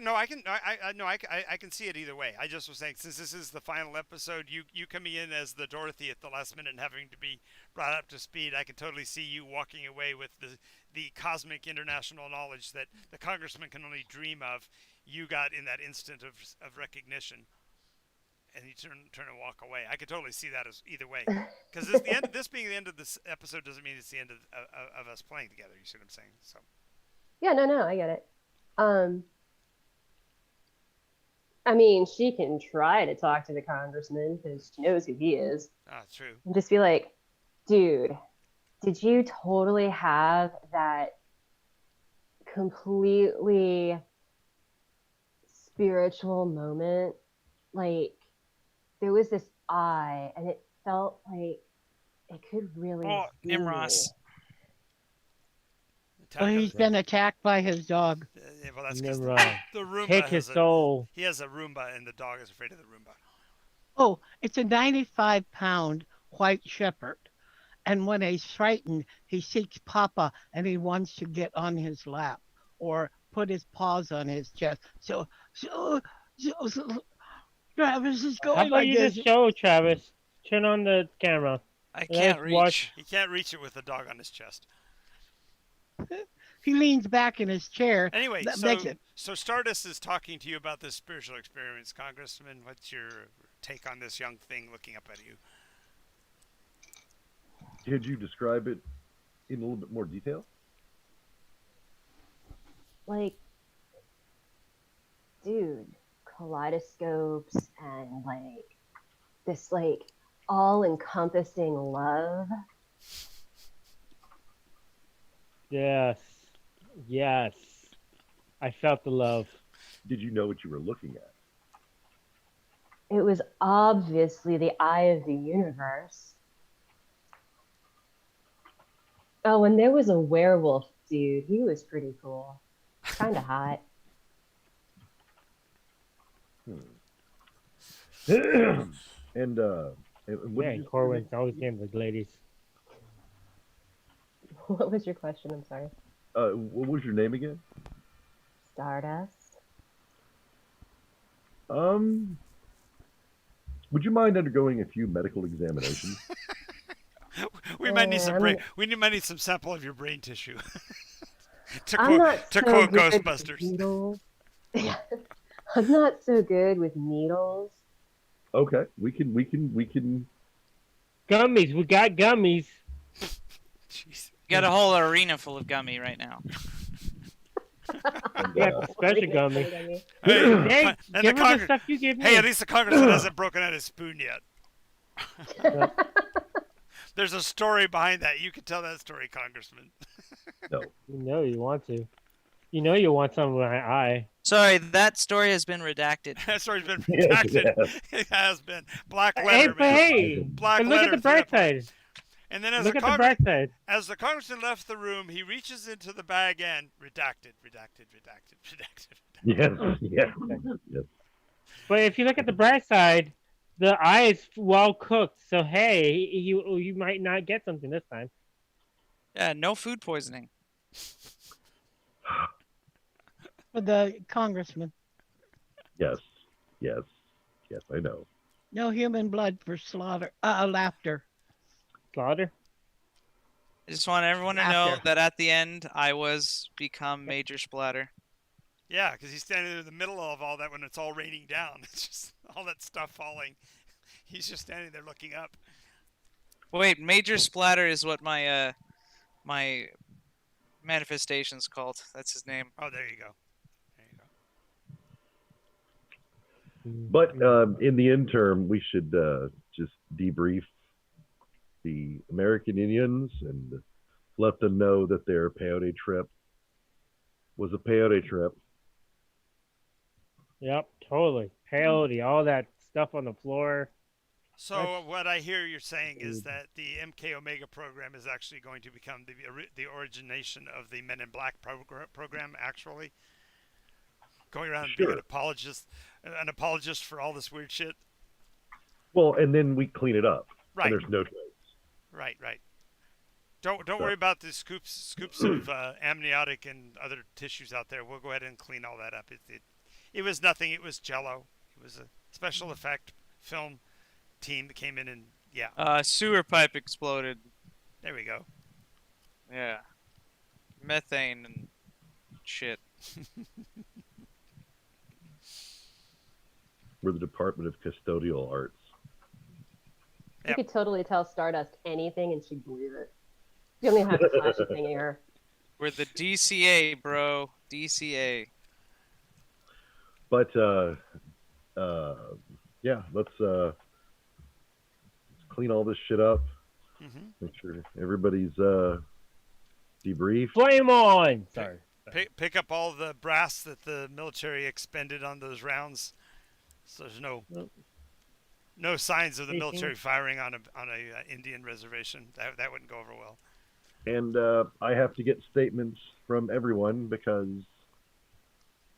I can see it either way. I just was saying, since this is the final episode, you coming in as the Dorothy at the last minute and having to be brought up to speed, I can totally see you walking away with the cosmic international knowledge that the congressman can only dream of. You got in that instant of recognition, and you turn and walk away. I could totally see that as either way, because this being the end of this episode doesn't mean it's the end of us playing together. You see what I'm saying? So. yeah, no, I get it. I mean, she can try to talk to the congressman because she knows who he is, Ah, true. and just be like, dude, did you totally have that completely spiritual moment? Like, there was this eye, and it felt like it could really Oh, see Nimros. Attack Well, of- he's been attacked by his dog. Yeah, well, that's because Nimrod. the Roomba Take has his a, soul. he has a Roomba, and the dog is afraid of the Roomba. Oh, it's a 95-pound white shepherd. And when he's frightened, he seeks Papa and he wants to get on his lap or put his paws on his chest. So Travis is How going about like you this. just show Travis? Turn on the camera. I Let's can't reach. watch. He can't reach it with the dog on his chest. He leans back in his chair. Anyway, That so makes it. so Stardust is talking to you about this spiritual experience, Congressman. What's your take on this young thing looking up at you? Could you describe it in a little bit more detail? like, dude, kaleidoscopes and like this like all-encompassing love. Yes. Yes. I felt the love. Did you know what you were looking at? It was obviously the eye of the universe. Oh, and there was a werewolf dude. He was pretty cool. Kind of hot. And what Yeah, did you Corwin's always getting the ladies. What was your question? I'm sorry. what was your name again? Stardust. Would you mind undergoing a few medical examinations? We might need some I'm- brain. Might need some sample of your brain tissue. to I'm quote, not to so quote good with Ghostbusters. needles. I'm not so good with needles. Okay, we can Gummies. We got gummies. Jeez. You got a whole arena full of gummy right now. and, We got the special gummy. Hey, Hey, and the give her the Congress- stuff you gave me. Hey, at least the congressman hasn't broken out his spoon yet. There's a story behind that. You can tell that story, Congressman. no. You know you want to. You know you want some of my eye. Sorry, that story has been redacted. That story's been Yes, redacted. It has been. Black Hey, letter, but man. hey, Black and look at letter the through bright that part. side. And then as Look the, at the bright side. as the congressman left the room, he reaches into the bag and redacted. Yes, yes, yes. But if you look at the bright side, the eye is well cooked. So hey, you might not get something this time. Yeah, no food poisoning. For the congressman. Yes, yes, yes, I know. No human blood for slaughter. Laughter. Slaughter. I just want everyone to know After. that at the end, I was become Major Splatter. Yeah, because he's standing in the middle of all that when it's all raining down. It's just all that stuff falling. He's just standing there looking up. Wait, Major Splatter is what my my manifestation's called. That's his name. Oh, there you go. There you go. But in the interim, we should just debrief the American Indians and let them know that their peyote trip was a peyote trip. Yep, totally. Peyote, all that stuff on the floor. So That's- what I hear you're saying is that the MK Omega program is actually going to become the origination of the Men in Black program. Actually, going around and being Sure. an apologist for all this weird shit. Well, and then we clean it up, Right, and there's no trace. right, right. Don't So- worry about the scoops of amniotic and other tissues out there. We'll go ahead and clean all that up. It was nothing. It was Jello. It was a special effect film team that came in and yeah. Sewer pipe exploded. There we go. Yeah. Methane and shit. We're the Department of Custodial Arts. You could totally tell Stardust anything and she'd believe it. You only have a flashy thing in her. We're the DCA, bro. DCA. But yeah, let's clean all this shit up. Mm-hmm. Make sure everybody's debriefed. Flame on! Sorry. Pick up all the brass that the military expended on those rounds. So there's no signs of the military firing on a Indian reservation. That wouldn't go over well. And I have to get statements from everyone because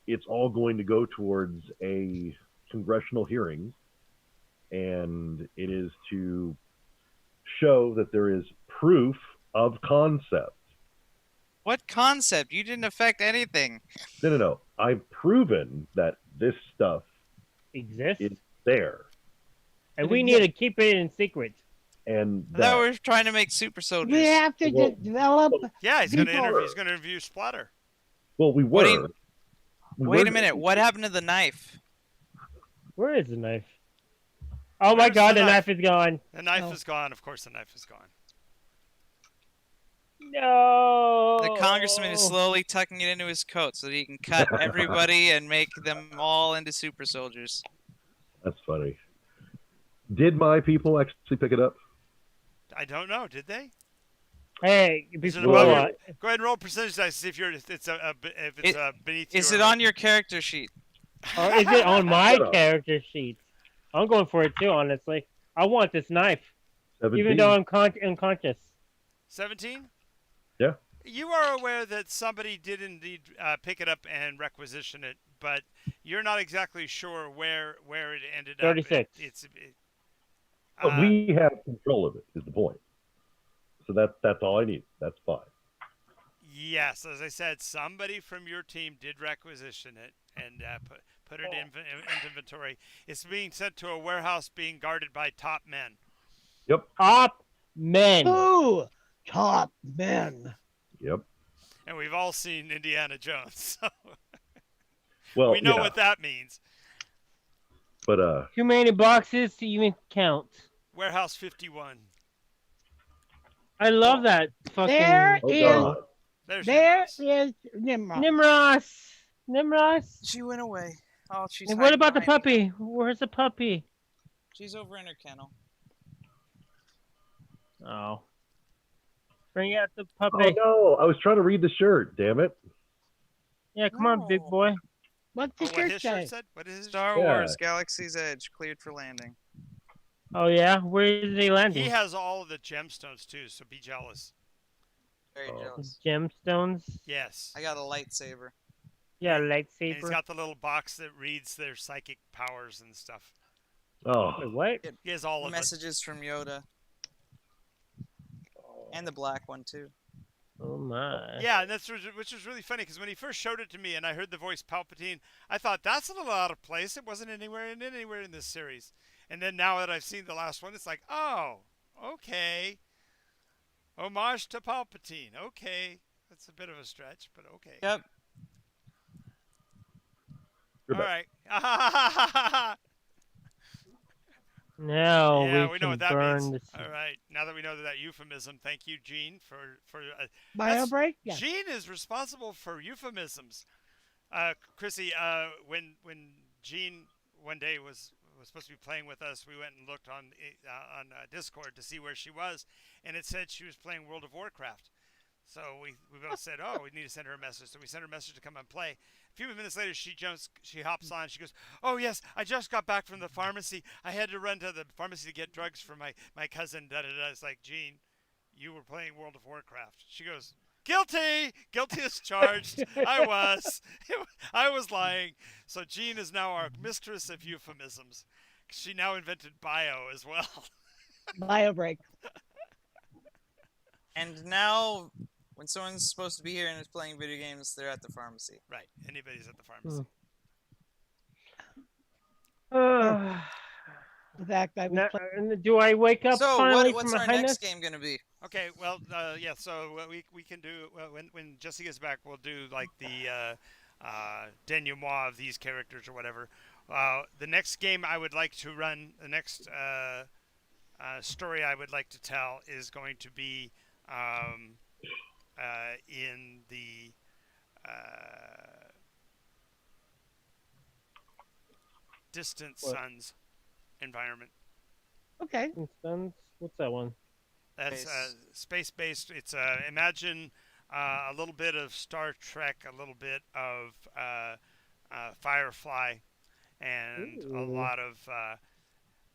it's all going to go towards a congressional hearing, and it is to show that there is proof of concept. What concept? You didn't affect anything. No. I've proven that this stuff Exists? is there. And we need to keep it in secret. And I thought we were trying to make super soldiers. We have to Well- develop. Yeah, he's going to People- interview. He's going to interview Splatter. well, we What do were. you- We Wait were- a minute. What happened to the knife? Where is the knife? Oh my Where's god, the the knife? knife is gone. The knife No. is gone. Of course, the knife is gone. No. The congressman is slowly tucking it into his coat so that he can cut everybody and make them all into super soldiers. That's funny. Did my people actually pick it up? I don't know. Did they? Hey, Is it before above what? Go ahead and roll percentage dice. See if it's beneath. Is your, it on your character sheet? Or is it on my Shut up. character sheet? I'm going for it too, honestly. I want this knife, 17? even though I'm unconscious. 17? Yeah. You are aware that somebody did indeed pick it up and requisition it, but you're not exactly sure where it ended 36. up. But we have control of it, is the point. So that's all I need. That's fine. Yes, as I said, somebody from your team did requisition it and put it in inventory. It's being sent to a warehouse being guarded by top men. Yep. Top men. Two top men. Yep. And we've all seen Indiana Jones, so Well, we know yeah, what that means. but Too many boxes to even count. Warehouse 51. I love that fucking. There oh is god, There's there Nimros. is Nimrod. Nimros. She went away. Oh, she's. And what hiding about the behind me. puppy? Where's the puppy? She's over in her kennel. Oh. Bring out the oh puppy. no! I was trying to read the shirt. Damn it! Yeah, come on, big No. boy. What's Oh, the what shirt his say? shirt said? What is his Star Yeah. Wars Galaxy's Edge cleared for landing. Oh yeah, where is he landing? He has all of the gemstones too, so be jealous. Very Oh. jealous. Gemstones. Yes. I got a lightsaber. Yeah, And he's lightsaber. got the little box that reads their psychic powers and stuff. Oh, Wait, what? He has all of it. Messages from Yoda. And the black one too. Oh my. Yeah, and which was really funny because when he first showed it to me and I heard the voice Palpatine, I thought that's a little out of place. It wasn't anywhere in this series. And then now that I've seen the last one, it's like, oh, okay, homage to Palpatine. Okay, that's a bit of a stretch, but okay. Yep. you're All back. right. Now yeah, we we can know what that burn means. this. All right, now that we know that euphemism, thank you, Gene, for Bio that's- break? Yeah. Gene is responsible for euphemisms. Chrissy, when Gene one day was supposed to be playing with us, we went and looked on Discord to see where she was, and it said she was playing World of Warcraft. So we both said, oh, we need to send her a message. So we sent her a message to come and play. A few minutes later, she hops on. She goes, oh, yes, I just got back from the pharmacy. I had to run to the pharmacy to get drugs for my cousin. Da-da-da. It's like, Gene, you were playing World of Warcraft. She goes, Guilty! Guilty as charged. I was lying. So Jean is now our mistress of euphemisms. She now invented bio as well. Bio break. And now, when someone's supposed to be here and is playing video games, they're at the pharmacy. Right. Anybody's at the pharmacy. In fact, I was Now, playing. do I wake up So, finally what's from our my next highness? game gonna be? Okay, well, yeah. So what we can do when Jesse gets back, we'll do like the denouement of these characters or whatever. The next game I would like to run, the next story I would like to tell is going to be in the Distant What? Suns environment. Okay. Instance? What's that one? That's Space. space-based. It's imagine a little bit of Star Trek, a little bit of Firefly, and a Ooh. lot of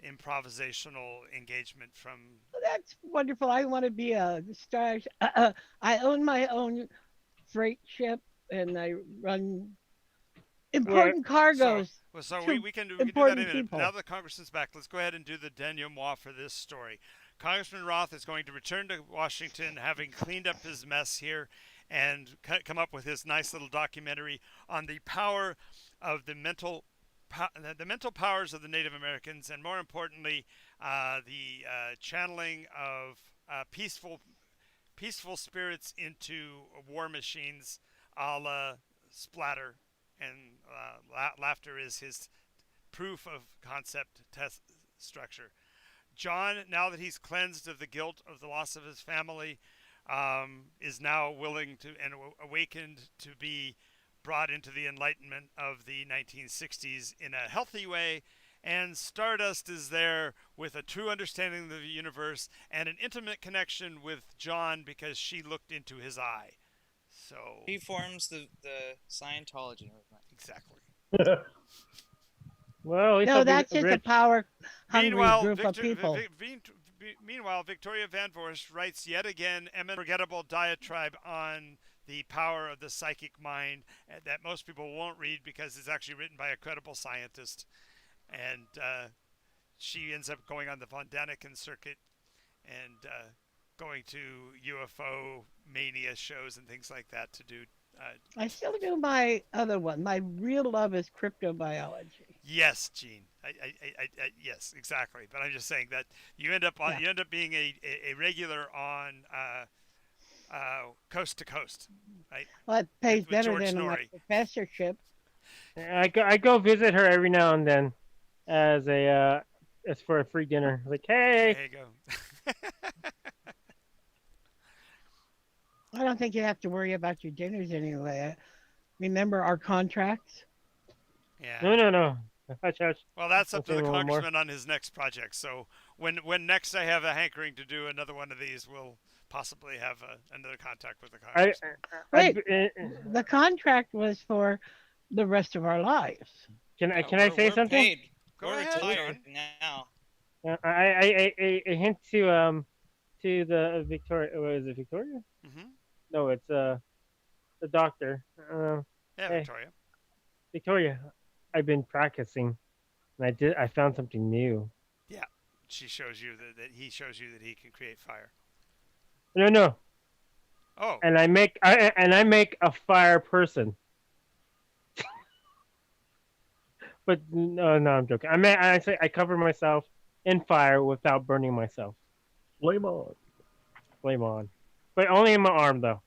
improvisational engagement from. Well, that's wonderful. I want to be a star. I own my own freight ship, and I run important cargoes. So to we can do that important in a minute. people. Now that Congressman's back, let's go ahead and do the denouement for this story. Congressman Roth is going to return to Washington, having cleaned up his mess here, and come up with his nice little documentary on the power of the mental powers of the Native Americans, and more importantly, the channeling of peaceful spirits into war machines, a la Splatter, and laughter is his proof of concept test structure. John, now that he's cleansed of the guilt of the loss of his family, is now willing to and awakened to be brought into the enlightenment of the 1960s in a healthy way. And Stardust is there with a true understanding of the universe and an intimate connection with John because she looked into his eye. So He forms the Scientology movement. exactly. Well, at least No, I'll be that's just a rich. power-hungry Meanwhile, group of people. Meanwhile, Victoria Van Vorst writes yet again an unforgettable diatribe on the power of the psychic mind that most people won't read because it's actually written by a credible scientist, and she ends up going on the Von Daniken circuit and going to UFO mania shows and things like that to do. I still do my other one. My real love is cryptobiology. Yes, Gene. Yes, exactly. But I'm just saying that you end up Yeah. being a regular on Coast to Coast, right? Well, it pays With better George than my Norrie. professorship. I go visit her every now and then as a as for a free dinner. Like, hey, There you go. I don't think you have to worry about your dinners anyway. Remember our contracts? Yeah. no. Hush, hush. Well, that's up to I'll the say a little more. congressman on his next project. So when next I have a hankering to do another one of these, we'll possibly have another contact with the I, congressman. Wait. I, The contract was for the rest of our lives. can I We're say something? Paid. Go We're ahead, retired John. now. I hint to the Victoria. What is it, Victoria? Mm-hmm. No, it's the doctor. Yeah, Hey. Victoria. Victoria, I've been practicing, and I found something new. She shows you that he shows you that he can create fire. No, Oh, and I make a fire person. But no, I'm joking. I cover myself in fire without burning myself. Flame on. Flame on, but only in my arm though.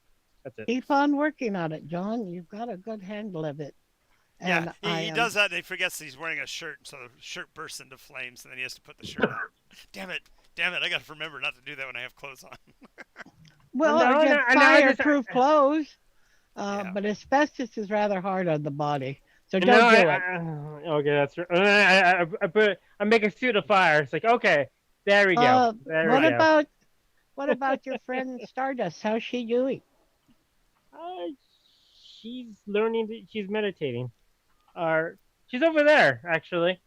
That's it. Keep on working on it, John. You've got a good handle of it. And yeah. I He am. does that, and he forgets that he's wearing a shirt, so the shirt bursts into flames, and then he has to put the shirt on. Damn it! I got to remember not to do that when I have clothes on. Well, No, or no, get no, I just- fireproof clothes. Yeah. But asbestos is rather hard on the body, so No, don't do it. okay, that's right. I make a suit of fire. It's like, okay, there we go. There What we go. about your friend Stardust? How's she doing? She's learning. She's meditating. She's over there actually.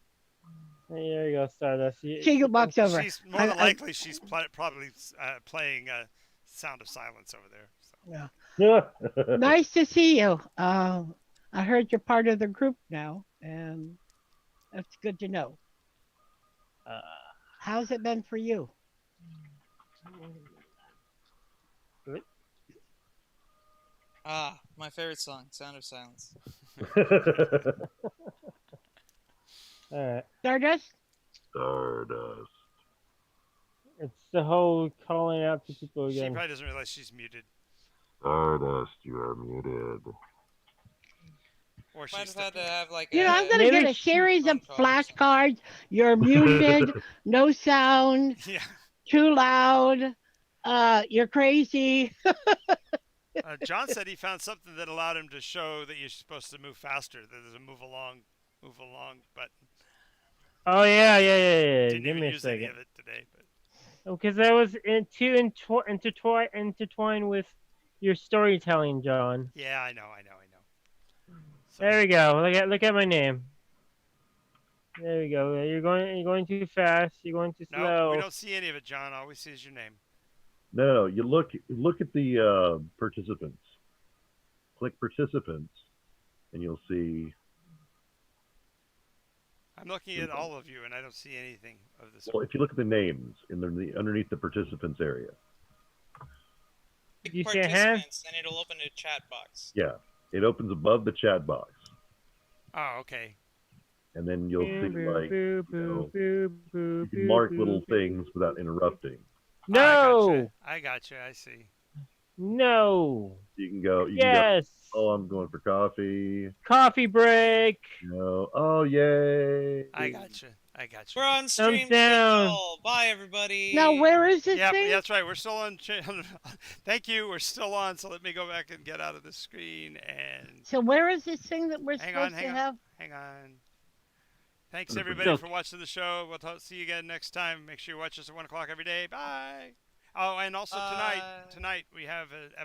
There you go, Stardust. She walks over. She's more than likely she's probably playing Sound of Silence over there. So. Yeah. Nice to see you. I heard you're part of the group now, and that's good to know. Uh, how's it been for you? Ah, my favorite song, Sound of Silence. Alright. Stardust? Stardust. It's the whole calling out to people She again. probably doesn't realize she's muted. Stardust, you are muted. Or Might she's have had to have like You know, I'm a going to get Maybe a she- series of phone call or something. flashcards. You're muted, no sound, yeah. too loud, you're crazy. John said he found something that allowed him to show that you're supposed to move faster. That there's a move along button. Oh yeah. Didn't Give even me a use any second. of it today. But Because I was intertwined with your storytelling, John. yeah, I know. So, There we go. Look at my name. There we go. You're going too fast. You're going too no, slow. we don't see any of it, John. All we see is your name. No, you look at the participants. Click participants, and you'll see. I'm looking at all of you, and I don't see anything of this. Well, if you look at the names underneath the participants area, You see a hand? Participants, and it'll open a chat box. yeah, it opens above the chat box, Oh, okay. and then you'll see like Boo, know, boo, boo, you can mark boo, little boo. things without interrupting. No, I gotcha. I see. no. You can go. Yes. Oh, I'm going for coffee. Coffee break. Oh, yay. I gotcha. We're on stream down. still. Bye, everybody. Now, where is this Yeah, thing? that's right. We're still on. Thank you. We're still on. So let me go back and get out of the screen and So, where is this thing that we're hang on. supposed to have? Hang on. Thanks Look, everybody look. for watching the show. We'll see you again next time. Make sure you watch us at 1 o'clock every day. Bye. Oh, and also tonight we have a